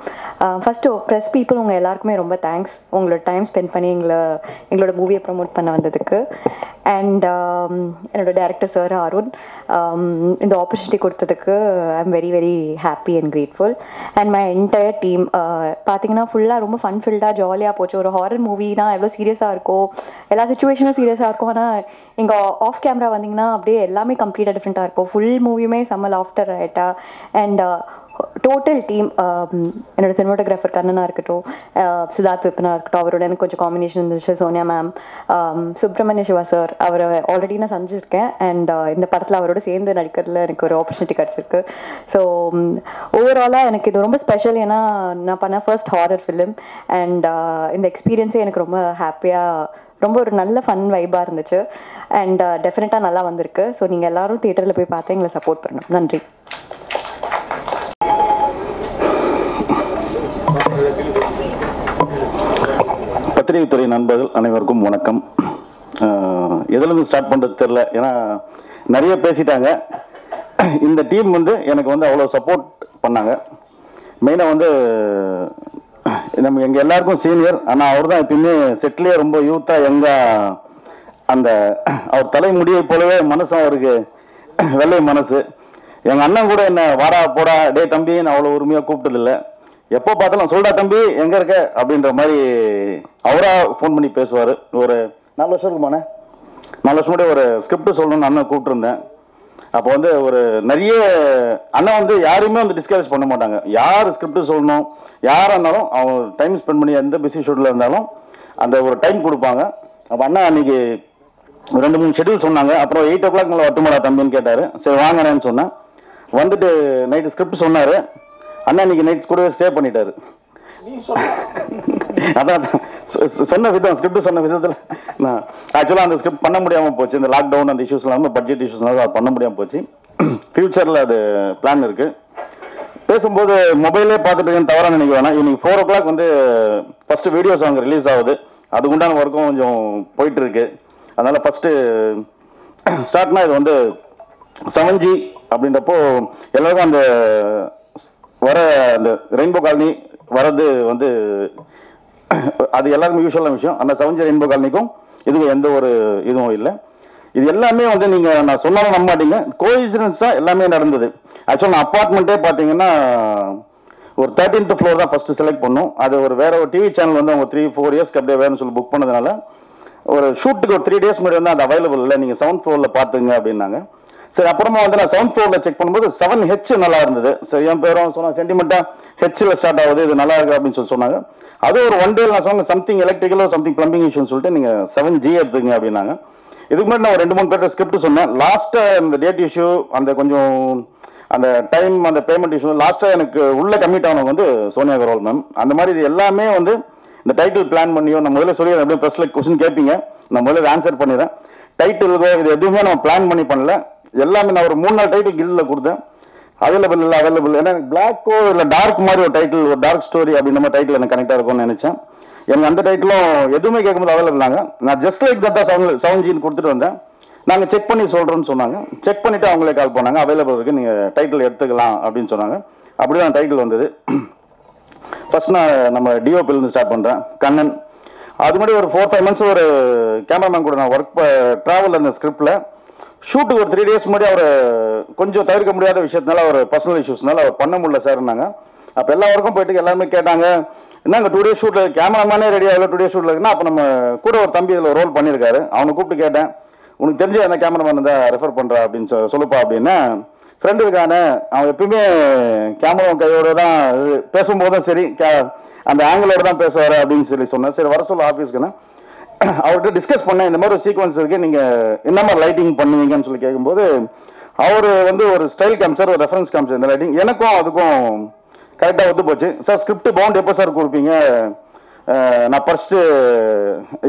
ஃபஸ்ட்டு ப்ரெஸ் பீப்புள் உங்கள் எல்லாருக்குமே ரொம்ப தேங்க்ஸ். உங்களோட டைம் ஸ்பெண்ட் பண்ணி எங்களோட மூவியை ப்ரமோட் பண்ண வந்ததுக்கு. அண்ட் என்னோட டைரக்டர் சார் அருண் இந்த ஆப்பர்ச்சுனிட்டி கொடுத்ததுக்கு I am very very happy and grateful. And my entire team பார்த்தீங்கன்னா ஃபுல்லாக ரொம்ப ஃபன் ஃபில்டாக ஜாலியாக போச்சு. ஒரு ஹாரர் மூவினா எவ்வளோ சீரியஸாக இருக்கும், எல்லா சுச்சுவேஷனும் சீரியஸாக இருக்கும். ஆனால் இங்கே ஆஃப் கேமரா வந்தீங்கன்னா அப்படியே எல்லாமே கம்ப்ளீட்டாக டிஃப்ரெண்ட்டாக இருக்கும். ஃபுல் மூவியுமே செம்ம லாஃப்டர் ஆகிட்டா. அண்ட் டோட்டல் டீம், என்னோட சினிமாட்டோகிராஃபர் கண்ணனாக இருக்கட்டும், சித்தார்த் விப்பனாக இருக்கட்டும், அவரோட எனக்கு கொஞ்சம் காம்பினேஷன் இருந்துச்சு. சோனியா மேம், சுப்பிரமணிய சிவா சார், அவரை ஆல்ரெடி நான் சந்திச்சிருக்கேன். அண்ட் இந்த படத்தில் அவரோட சேர்ந்து நடிக்கிறதுல எனக்கு ஒரு ஆப்பர்ச்சுனிட்டி கிடச்சிருக்கு. ஸோ ஓவராலாக எனக்கு இது ரொம்ப ஸ்பெஷல். ஏன்னா நான் பண்ண ஃபர்ஸ்ட் ஹாரர் ஃபிலிம். அண்ட் இந்த எக்ஸ்பீரியன்ஸே எனக்கு ரொம்ப ஹாப்பியாக, ரொம்ப ஒரு நல்ல ஃபன் வைபாக இருந்துச்சு. அண்ட் டெஃபினட்டாக நல்லா வந்திருக்கு. ஸோ நீங்கள் எல்லோரும் தியேட்டரில் போய் பார்த்து எங்களை சப்போர்ட் பண்ணணும். நன்றி. பத்திரிகைத்துறை நண்பர்கள் அனைவருக்கும் வணக்கம். எதுலேருந்து ஸ்டார்ட் பண்ணுறது தெரில, ஏன்னா நிறைய பேசிட்டாங்க. இந்த டீம் வந்து எனக்கு வந்து அவ்வளோ சப்போர்ட் பண்ணாங்க. மெயினாக வந்து நம்ம எங்கள் எல்லாருக்கும் சீனியர், ஆனால் அவர் தான் எப்பயுமே செட்லேயே ரொம்ப யூத்தாக யங்காக அந்த அவர் தலைமுடியை போலவே மனசு அவருக்கு வெள்ளை மனசு. எங்கள் அண்ணன் கூட என்ன வாடா போடா டே தம்பின்னு அவ்வளோ உரிமையாக கூப்பிட்டதில்லை. எப்போ பார்த்தாலும் சொல்டா தம்பி எங்கே இருக்க அப்படின்ற மாதிரி அவராக ஃபோன் பண்ணி பேசுவார். ஒரு 4 வருஷம் இருக்குமாண்ணே, 4 வருஷம் கூட ஒரு ஸ்கிரிப்ட் சொல்லணும்னு அண்ணன் கூப்பிட்டுருந்தேன். அப்போ வந்து ஒரு நிறைய அண்ணன் வந்து யாரையுமே வந்து டிஸ்கரேஜ் பண்ண மாட்டாங்க. யார் ஸ்கிரிப்ட் சொல்லணும் யாராக இருந்தாலும் அவங்க டைம் ஸ்பெண்ட் பண்ணி எந்த பிஸி ஷெட்யூலில் இருந்தாலும் அந்த ஒரு டைம் கொடுப்பாங்க. அப்போ அண்ணா அன்றைக்கி 2-3 ஷெட்யூல் சொன்னாங்க. அப்புறம் 8 o'clock மேலே வரட்டுமாடா தம்பின்னு கேட்டார். சரி வாங்கினேன்னு சொன்னேன். வந்துட்டு நைட்டு ஸ்கிரிப்ட் சொன்னார். அண்ணா இன்னைக்கு நைட் கூடவே ஸ்டே பண்ணிட்டாரு. அதான் சொன்ன விதம் ஸ்கிரிப்ட் சொன்ன விதத்தில் நான் ஆக்சுவலாக அந்த ஸ்கிரிப்ட் பண்ண முடியாமல் போச்சு. இந்த லாக்டவுன் அந்த இஷ்யூஸ் இல்லாமல் பட்ஜெட் இஷ்யூஸ்னால அது பண்ண முடியாமல் போச்சு. ஃப்யூச்சரில் அது பிளான் இருக்குது. பேசும்போது மொபைலே பார்த்துட்டு தவறாக நினைக்க வேணாம். இன்னைக்கு 4 o'clock வந்து ஃபஸ்ட்டு வீடியோ சாங் ரிலீஸ் ஆகுது. அதுக்குண்டான ஒர்க்கும் கொஞ்சம் போயிட்டுருக்கு. அதனால் ஃபஸ்ட்டு ஸ்டார்ட்னா இது வந்து 7G அப்படின்றப்போ எல்லாருக்கும் அந்த வர அந்த ரெயின்போ காலனி வரது வந்து அது எல்லாருக்கும் யூஸ்வலான விஷயம். அந்த 7G ரெயின்போ காலனிக்கும் இதுக்கும் எந்த ஒரு இதுவும் இல்லை. இது எல்லாமே வந்து நீங்கள் நான் சொன்னாலும் நம்ப மாட்டீங்க, கோஇன்சிடென்ஸாக எல்லாமே நடந்தது. ஆக்சுவலாக நான் அப்பார்ட்மெண்ட்டே பார்த்தீங்கன்னா ஒரு 13th floor தான் ஃபஸ்ட்டு செலக்ட் பண்ணோம். அது ஒரு வேற ஒரு டிவி சேனல் வந்து அவங்க 3-4 இயர்ஸ்க்கு அப்படியே வேணும்னு சொல்லி புக் பண்ணதுனால ஒரு ஷூட்டுக்கு ஒரு 3 days முன்னாடி வந்து அது அவைலபிள் இல்லை, நீங்கள் 7th floorல பார்த்துங்க அப்படின்னாங்க. சரி அப்புறமா வந்து நான் 7th floorல செக் பண்ணும்போது 7H நல்லா இருந்தது. சரி என் பேரும் சொன்னால் சென்டிமெண்ட்டாக ஹெச்சில் ஸ்டார்ட் ஆகுது, இது நல்லா இருக்கு அப்படின்னு சொல்லி சொன்னாங்க. அது ஒரு 1 day நான் சொன்னேன் சம்திங் எலக்ட்ரிக்கலோ சம்திங் பிளம்பிங் இஷ்யூன்னு சொல்லிட்டு நீங்கள் 7G எடுத்துங்க அப்படின்னாங்க. இதுக்கு முன்னாடி நான் 2-3 பேர்ட்ட ஸ்கிரிப்ட் சொன்னேன். லாஸ்ட்டாக அந்த டேட் இஷ்யூ அந்த கொஞ்சம் அந்த டைம் அந்த பேமெண்ட் இஷ்யூ லாஸ்ட்டாக எனக்கு உள்ள கம்மிட் ஆனவங்க வந்து சோனியா அகர்வால் மேம். அந்த மாதிரி இது எல்லாமே வந்து இந்த டைட்டில் பிளான் பண்ணியோ நான் முதல்ல சொல்லி அப்படியே ப்ரெஸ்ல கொஸ்டின் கேட்பீங்க, நான் முதல்ல ஆன்சர் பண்ணிடுறேன். டைட்டிலுக்கோ இது எதுவுமே நம்ம பிளான் பண்ணல. எல்லாமே நான் ஒரு 3-4 டைட்டில் கில்டில் கொடுத்தேன். அவைலபிள் இல்லை அவைலபிள். ஏன்னா எனக்கு பிளாக்கோ இல்லை டார்க் மாதிரி ஒரு டைட்டில் ஒரு டார்க் ஸ்டோரி அப்படின்ற மாதிரி டைட்டில் எனக்கு கனெக்டாக இருக்கும்னு நினச்சேன். எனக்கு அந்த டைட்டிலும் எதுவுமே கேட்கும்போது அவைலபிளாங்க. நான் ஜஸ்ட் லைக் தட் தான் 7Gன்னு கொடுத்துட்டு வந்தேன். நாங்கள் செக் பண்ணி சொல்கிறோன்னு சொன்னாங்க. செக் பண்ணிவிட்டு அவங்களே கால் பண்ணாங்க, அவைலபிள் இருக்குது நீங்கள் டைட்டில் எடுத்துக்கலாம் அப்படின்னு சொன்னாங்க. அப்படி தான் டைட்டில் வந்தது. ஃபர்ஸ்ட் நான் நம்ம டிஓபிலேருந்து ஸ்டார்ட் பண்ணுறேன். கண்ணன் அது மாதிரி ஒரு 4-5 months ஒரு கேமராமேன் கூட நான் ஒர்க் ட்ராவல் அந்த ஸ்கிரிப்டில் ஷூட்டுக்கு ஒரு 3 days முன்னாடி அவர் கொஞ்சம் தவிர்க்க முடியாத விஷயத்தினால அவர் பர்சனல் இஷ்யூஸ்னால அவர் பண்ண முடியல சார்னாங்க. அப்போ எல்லா ஒர்க்கும் போயிட்டு எல்லாருமே கேட்டாங்க என்னங்க 2 days ஷூட்டில் கேமராமேனே ரெடி ஆகல 2 days ஷூட்டில் இருக்குன்னா அப்போ நம்ம கூட ஒரு தம்பி இதில் ரோல் பண்ணியிருக்காரு. அவனை கூப்பிட்டு கேட்டேன், உனக்கு தெரிஞ்ச அந்த கேமராமேன் தான் ரெஃபர் பண்ணுறா அப்படின்னு சொல்லுப்பா அப்படின்னா ஃப்ரெண்டு இருக்கானே அவன் எப்பயுமே கேமரா கையோட தான் பேசும்போதும் சரி அந்த ஆங்கிளோட தான் பேசுவார் அப்படின்னு சொல்லி சொன்னேன். சரி வர சொல்ல ஆஃபீஸ்க்குன்னா அவர்கிட்ட டிஸ்கஸ் பண்ணேன். இந்த மாதிரி ஒரு சீக்வன்ஸ் இருக்குது, நீங்கள் என்ன மாதிரி லைட்டிங் பண்ணுவீங்கன்னு சொல்லி கேட்கும்போது அவர் வந்து ஒரு ஸ்டைல் காமிச்சார், ஒரு ரெஃபரன்ஸ் காமிச்சார். இந்த லைட்டிங் எனக்கும் அதுக்கும் கரெக்டாக ஒத்து போச்சு. சார் ஸ்கிரிப்ட் பவுண்ட் எப்போ சார் கொடுப்பீங்க, நான் ஃபர்ஸ்ட்டு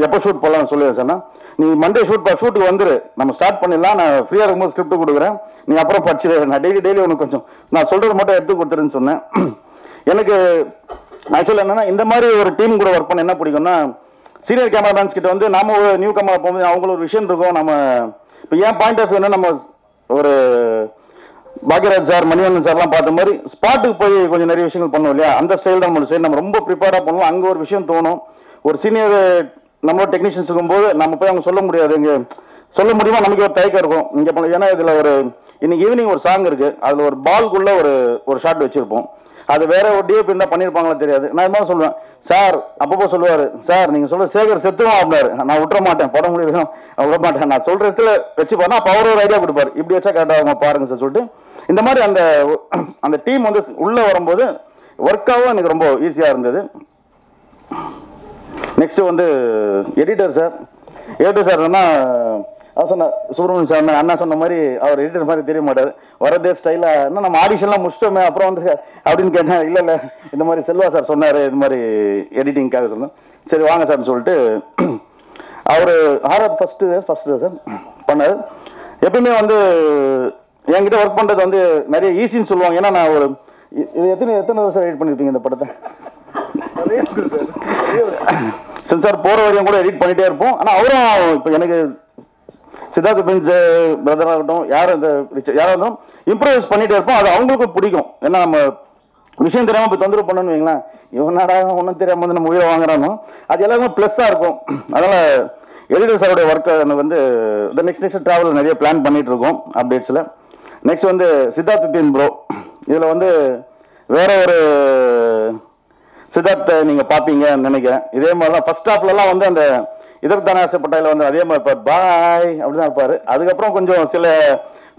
எப்போ ஷூட் போடலாம்னு சொல்லுவேன் சார். நீ மண்டே ஷூட்டுக்கு வந்துரு, நம்ம ஸ்டார்ட் பண்ணிடலாம், நான் ஃப்ரீயாக இருக்கும்போது ஸ்கிரிப்ட் கொடுக்குறேன், நீ அப்புறம் படிச்சிரு, நான் டெய்லி உனக்கு கொஞ்சம் நான் சொல்கிறது மட்டும் எடுத்து கொடுத்துருன்னு சொன்னேன். எனக்கு ஆக்சுவலாக என்னென்னா இந்த மாதிரி ஒரு டீம் கூட ஒர்க் பண்ண என்ன பிடிக்கும்னா சீனியர் கேமராமேன்ஸ் கிட்ட வந்து நாம ஒரு நியூ கேமரா போகும்போது அவங்களுக்கு ஒரு விஷயம் இருக்கும். நம்ம இப்போ ஏன் பாயிண்ட் ஆஃப் வியூனா நம்ம ஒரு பாக்யராஜ் சார் மணிவண்ணன் சார்லாம் பார்த்த மாதிரி ஸ்பாட்டுக்கு போய் கொஞ்சம் நிறைய விஷயங்கள் பண்ணுவோம் இல்லையா, அந்த ஸ்டைல் தான் நம்ம சரி நம்ம ரொம்ப ப்ரிப்பேர்டாக பண்ணுவோம். அங்கே ஒரு விஷயம் தோணும். ஒரு சீனியர் நம்மளோட டெக்னீஷியன்ஸ் இருக்கும்போது நம்ம போய் அவங்க சொல்ல முடியாது, இங்கே சொல்ல முடியுமா நமக்கு ஒரு தயக்கம் இருக்கும் இங்கே போல. ஏன்னா இதில் ஒரு இன்னைக்கு ஈவினிங் ஒரு சாங் இருக்குது, அதில் ஒரு பால்குள்ளே ஒரு ஷாட் வச்சுருப்போம். அது வேற ஒரு டிஓபி இருந்தால் பண்ணியிருப்பாங்களா தெரியாது. நான் என்ன சொல்லுவேன் சார், அப்பப்போ சொல்லுவார் சார் நீங்கள் சொல்கிற சேகர் செத்துவான் அப்படின்னாரு. நான் விட்டுற மாட்டேன், படம் முடியும் விட மாட்டேன், நான் சொல்கிற இடத்துல வச்சு பாருன்னா அப்போ அவர் ஒரு ஐடியா கொடுப்பார், இப்படி வச்சா கரெக்டாக பாருங்க சார் சொல்லிட்டு. இந்த மாதிரி அந்த டீம் வந்து உள்ளே வரும்போது ஒர்க்காகவும் எனக்கு ரொம்ப ஈஸியாக இருந்தது. நெக்ஸ்ட் வந்து எடிட்டர் சார்னா அவர் சொன்ன சுப்ரமணியன் சார் அண்ணா சொன்ன மாதிரி அவர் எடிட்டர் மாதிரி தெரிய மாட்டார். வரதே ஸ்டைலாக என்ன நம்ம ஆடிஷன்லாம் முடிச்சிட்டோமே அப்புறம் வந்து அப்படின்னு கேட்டேன். இல்லை இந்த மாதிரி செல்வா சார் சொன்னார் இது மாதிரி எடிட்டிங்காக சொன்னேன். சரி வாங்க சார்னு சொல்லிட்டு அவர் ஹாரர் ஃபஸ்ட்டு சார் பண்ணார். எப்பயுமே வந்து என்கிட்ட ஒர்க் பண்ணுறது வந்து நிறைய ஈஸின்னு சொல்லுவாங்க. ஏன்னா நான் ஒரு இது எத்தனை வருஷம் எடிட் பண்ணியிருப்பீங்க இந்த படத்தை? சென்சார் போகிற வரையும் கூட எடிட் பண்ணிகிட்டே இருப்போம். ஆனால் அவரும் இப்போ எனக்கு சித்தார்த் பிரின்ஸ் பிரதராக இருக்கட்டும் யாராக இருந்தாலும் இம்ப்ரூவைஸ் பண்ணிகிட்டே இருப்போம். அது அவங்களுக்கும் பிடிக்கும். ஏன்னா நம்ம விஷயம் தெரியாமல் போய் தொந்தரவு பண்ணணும்னு வைங்களேன், இவனாடா ஒன்றும் தெரியாமல் வந்து நம்ம உயிரை வாங்குறானோ அது எல்லாமே ப்ளஸ்ஸாக இருக்கும். அதனால் எடிட்டர் சாரோடைய ஒர்க்கை வந்து இந்த நெக்ஸ்ட் ட்ராவல் நிறைய பிளான் பண்ணிகிட்டு இருக்கோம் அப்டேட்ஸில். நெக்ஸ்ட் வந்து சித்தார்த்தின் ப்ரோ, இதில் வந்து வேற ஒரு சித்தார்த்தை நீங்கள் பார்ப்பீங்கன்னு நினைக்கிறேன். இதே மாதிரி தான் ஃபர்ஸ்ட் ஹாஃப்லலாம் வந்து அந்த இதற்கான ஆசைப்பட்டாயில் வந்து அதே மாதிரி இருப்பார், பாய் அப்படி தான் இருப்பார். அதுக்கப்புறம் கொஞ்சம் சில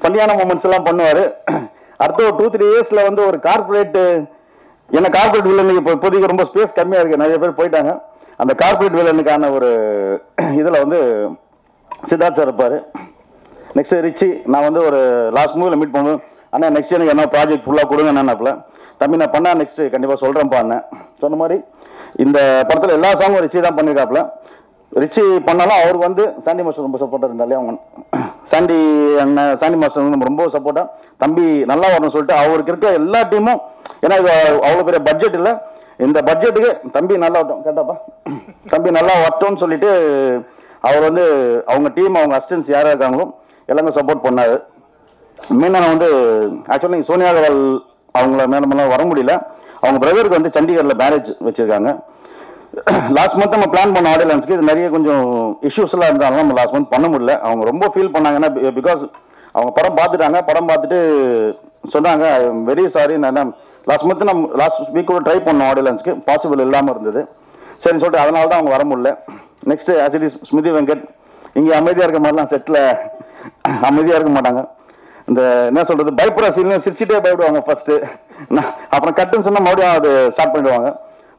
ஃபன்னியான மூமெண்ட்ஸ் எல்லாம் பண்ணுவார். அடுத்த ஒரு 2-3 இயர்ஸில் வந்து ஒரு கார்பரேட், ஏன்னா கார்பரேட் வில்லனுக்கு இப்போ இப்போதைக்கு ரொம்ப ஸ்பேஸ் கம்மியாக இருக்குது, நிறைய பேர் போயிட்டாங்க. அந்த கார்பரேட் வில்லனுக்கான ஒரு இதில் வந்து சித்தார்த் சார் இருப்பார். நெக்ஸ்ட் ரிச்சி, நான் வந்து ஒரு லாஸ்ட் மூவியில் மீட் பண்ணுவேன், ஆனால் நெக்ஸ்ட் எனக்கு என்ன ப்ராஜெக்ட் ஃபுல்லாக கொடுங்க என்னன்னாப்புல, தம்பி நான் பண்ணால் நெக்ஸ்ட் கண்டிப்பாக சொல்கிறேன்ப்பா அண்ணன் சொன்ன மாதிரி. இந்த படத்தில் எல்லா சாங்கும் ரிச்சி தான் பண்ணியிருக்காப்புல. ரிச்சி பண்ணாலும் அவருக்கு வந்து சாண்டி மாஸ்டர் ரொம்ப சப்போர்ட்டாக இருந்தாலே, அவங்க சாண்டி அண்ணன் சாண்டி மாஸ்டர் வந்து நம்ம ரொம்ப சப்போர்ட்டாக, தம்பி நல்லா வரணும்னு சொல்லிட்டு அவருக்கு இருக்க எல்லா டீமும், ஏன்னா இது அவ்வளோ பெரிய பட்ஜெட் இல்லை, இந்த பட்ஜெட்டுக்கு தம்பி நல்லா வரட்டும் கேட்டாப்பா, தம்பி நல்லா வரட்டும்னு சொல்லிட்டு அவர் வந்து அவங்க டீம், அவங்க அசிஸ்டன்ஸ் யாராக இருக்காங்களோ எல்லாமே சப்போர்ட் பண்ணார். மெயினாக நான் வந்து ஆக்சுவலி சோனியா அகர்வால் அவங்கள மேடமெல்லாம் வர முடியல, அவங்க பிரதருக்கு வந்து சண்டிகரில் மேரேஜ் வச்சுருக்காங்க. லாஸ்ட் மந்த் நம்ம பிளான் பண்ண ஆடியோ லான்ச்சுக்கு இது நிறைய கொஞ்சம் இஷ்யூஸ்லாம் இருந்தாலும் நம்ம லாஸ்ட் மந்த் பண்ண முடியல. அவங்க ரொம்ப ஃபீல் பண்ணாங்கன்னா, பிகாஸ் அவங்க படம் பார்த்துட்டாங்க, படம் பார்த்துட்டு சொன்னாங்க வெரி சாரி, நான் லாஸ்ட் மந்த் நம்ம லாஸ்ட் வீக் கூட ட்ரை பண்ணோம் ஆடியோ லான்ச்சுக்கு, பாசிபிள் இல்லாமல் இருந்தது. சரின்னு சொல்லிட்டு அதனால தான் அவங்க வர முடியல. Next as it is Smriti Venkat, இங்கே அமைதியாக இருக்க மாதிரிலாம் செட்டில் அமைதியாக இருக்க மாட்டாங்க. இந்த என்ன சொல்கிறது, பயப்படுற சீன்லையும் சிரிச்சிட்டே பயப்படுவாங்க ஃபர்ஸ்ட்டு, அப்புறம் கட்டுன்னு சொன்னால் மறுபடியும் அது ஸ்டார்ட் பண்ணிடுவாங்க.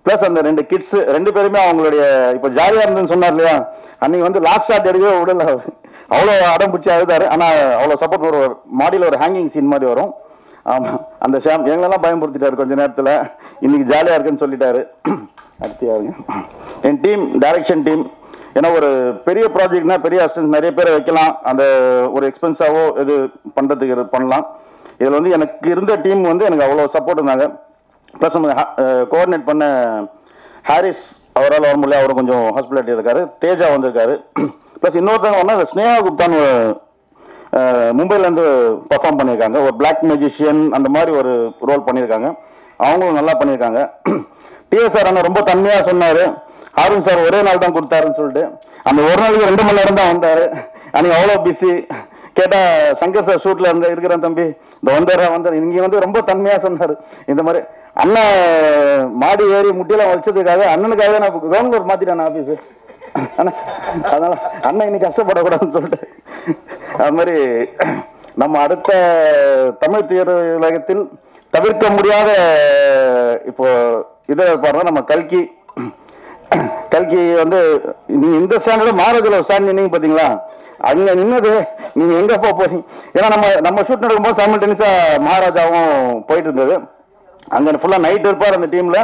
ப்ளஸ் அந்த 2 கிட்ஸ் 2 பேருமே அவங்களுடைய இப்போ ஜாலியாக இருந்துன்னு சொன்னார் இல்லையா, அன்றைக்கி வந்து லாஸ்ட் ஷாட் எடுக்கவே விடல, அவ்வளோ அடம் பிடிச்சி அழுதாரு. ஆனால் அவ்வளோ சப்போர்ட், ஒரு மாடியில் ஒரு ஹேங்கிங் சீன் மாதிரி வரும். ஆமாம், அந்த ஷாம் எங்களெல்லாம் பயன்படுத்திட்டாரு கொஞ்சம் நேரத்தில், இன்னைக்கு ஜாலியாக இருக்குன்னு சொல்லிட்டாரு. அடுத்தியாருங்க என் டீம், டைரக்ஷன் டீம், ஏன்னா ஒரு பெரிய ப்ராஜெக்ட்னா பெரிய அசிஸ்டன்ஸ் நிறைய பேரை வைக்கலாம், அந்த ஒரு எக்ஸ்பென்ஸாவோ இது பண்ணுறதுக்கு பண்ணலாம். இதில் வந்து எனக்கு இருந்த டீம் வந்து எனக்கு அவ்வளோ சப்போர்ட் இருந்தாங்க. ப்ளஸ் நம்ம கோஆர்டினேட் பண்ண ஹாரிஸ், அவரால் வர முடியல, அவர் கொஞ்சம் ஹாஸ்பிட்டாலிட்டி இருக்காரு. தேஜா வந்திருக்காரு. ப்ளஸ் இன்னொருத்தவங்க ஒன்றா ஸ்னேகா குப்தான்னு மும்பைலேருந்து பர்ஃபார்ம் பண்ணியிருக்காங்க, ஒரு பிளாக் மேஜிஷியன் அந்த மாதிரி ஒரு ரோல் பண்ணியிருக்காங்க, அவங்களும் நல்லா பண்ணியிருக்காங்க. டிஎஸ்ஆர் அண்ணா ரொம்ப தன்மையாக சொன்னார், ஆர்வன் சார் ஒரே நாள் தான் கொடுத்தாருன்னு சொல்லிட்டு, அந்த ஒரு நாளைக்கு 2 மணி நேரம் தான் வந்தார். அன்றைக்கி அவ்வளோ பிஸி. கேட்டால் சங்கர் சார் ஷூட்டில் இருக்கிறேன் தம்பி, இந்த வந்தார் இங்கே வந்து ரொம்ப தன்மையாக சொன்னார். இந்த மாதிரி அண்ணன் மாடி ஏறி முட்டியெல்லாம் வச்சதுக்காக அண்ணனுக்காக நான் கவர்னர் மாற்றிட்டேன் ஆஃபீஸு, அதனால் அண்ணன் இன்னைக்கு கஷ்டப்படக்கூடாதுன்னு சொல்லிட்டு. அது மாதிரி நம்ம அடுத்த தமிழ் திரையுலகத்தில் தவிர்க்க முடியாத இப்போ இதை பாருங்க, நம்ம கல்கி வந்து நீங்க இந்த ஸ்டாண்டர்டு மகாராஜில் ஸ்டாண்ட் நின்னீங்க பார்த்தீங்களா, அங்கே நின்னது நீங்க எங்க போறீங்க, ஏன்னா நம்ம ஷூட் நடக்கும்போது சைமல்டேனியஸா மகாராஜாவும் போயிட்டு இருந்தது. அங்கே ஃபுல்லாக நைட் இருப்பார் அந்த டீமில்.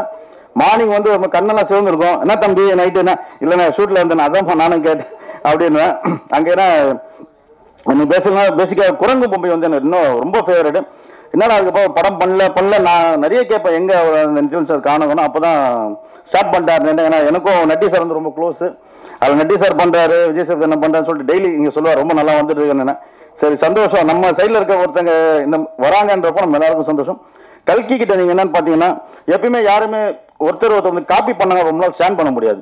மார்னிங் வந்து நம்ம கண்ணெல்லாம் சிவந்துருக்கும், என்ன தம்பி நைட்டு என்ன இல்லைண்ணா ஷூட்டில் இருந்தேன், அதான் நானும் கேட்டேன் அப்படின்னு. அங்கே ஏன்னா நீ பேசலாம், பேசிக்காக குரங்கு பொம்பை வந்து எனக்கு இன்னும் ரொம்ப ஃபேவரட். என்னடா அதுக்கப்புறம் படம் பண்ணல நான் நிறைய கேட்பேன், எங்கே நிதில் சார் காணணும், அப்போ தான் ஸ்டார்ட் பண்ணிட்டாரு. ஏன்னா எனக்கும் நட்டி சார் வந்து ரொம்ப க்ளோஸு, அதில் நட்டி சார் பண்ணுறாரு, விஜய் சார் என்ன பண்ணுறான்னு சொல்லிட்டு டெய்லி இங்கே சொல்லுவார், ரொம்ப நல்லா வந்துட்டு இருக்கேன்னு. சரி சந்தோஷம், நம்ம சைடில் இருக்க ஒருத்தங்க இந்த வராங்கன்றப்போ நம்ம எல்லாருக்கும் சந்தோஷம். கல்கி கிட்ட நீங்கள் என்னன்னு பார்த்தீங்கன்னா, எப்பயுமே யாருமே ஒருத்தர் வந்து காப்பி பண்ணாங்க ரொம்ப நாள் ஸ்டாண்ட் பண்ண முடியாது.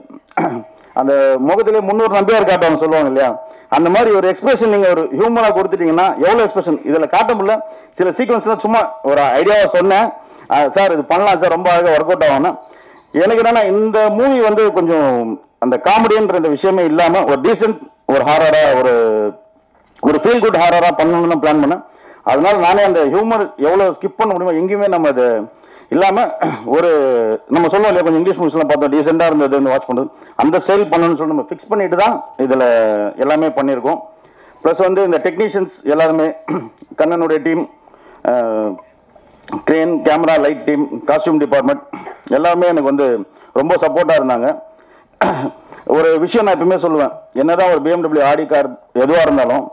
அந்த முகத்திலே 300 நம்பியார் காட்டுவாங்க சொல்லுவாங்க இல்லையா, அந்த மாதிரி ஒரு எக்ஸ்பிரஷன் நீங்கள் ஒரு ஹியூமனாக கொடுத்துட்டீங்கன்னா எவ்வளோ எக்ஸ்பிரஷன் இதில் காட்ட முடியல. சில சீக்வன்ஸ்லாம் சும்மா ஒரு ஐடியாவை சொன்னேன், சார் இது பண்ணலாம் சார், ரொம்ப அழகாக ஒர்க் அவுட் ஆகணும். எனக்கு என்னன்னா இந்த மூவி வந்து கொஞ்சம் அந்த காமெடின்ற இந்த விஷயமே இல்லாமல் ஒரு டீசென்ட் ஒரு ஹாரராக ஒரு ஃபீல் குட் ஹாரராக பண்ணணும்னு பிளான் பண்ணேன். அதனால நானே அந்த ஹியூமர் எவ்வளோ ஸ்கிப் பண்ண முடியுமோ எங்கேயுமே நம்ம அது இல்லாமல் ஒரு நம்ம சொல்லுவோம் இல்லையா, கொஞ்சம் இங்கிலீஷ் மூவிஸ்லாம் பார்த்தோம் டீசெண்டாக இருந்தது வாட்ச் பண்ணுறது, அந்த ஸ்டைல் பண்ணணும்னு சொல்லி நம்ம ஃபிக்ஸ் பண்ணிட்டு தான் இதில் எல்லாமே பண்ணியிருக்கோம். ப்ளஸ் வந்து இந்த டெக்னீஷியன்ஸ் எல்லாருமே, கண்ணனுடைய team, crane camera light team, costume department எல்லாமே எனக்கு வந்து ரொம்ப சப்போர்ட்டாக இருந்தாங்க. ஒரு விஷயம் நான் எப்பவுமே சொல்லுவேன், என்னதான் ஒரு BMW ஆடி கார் எதுவாக இருந்தாலும்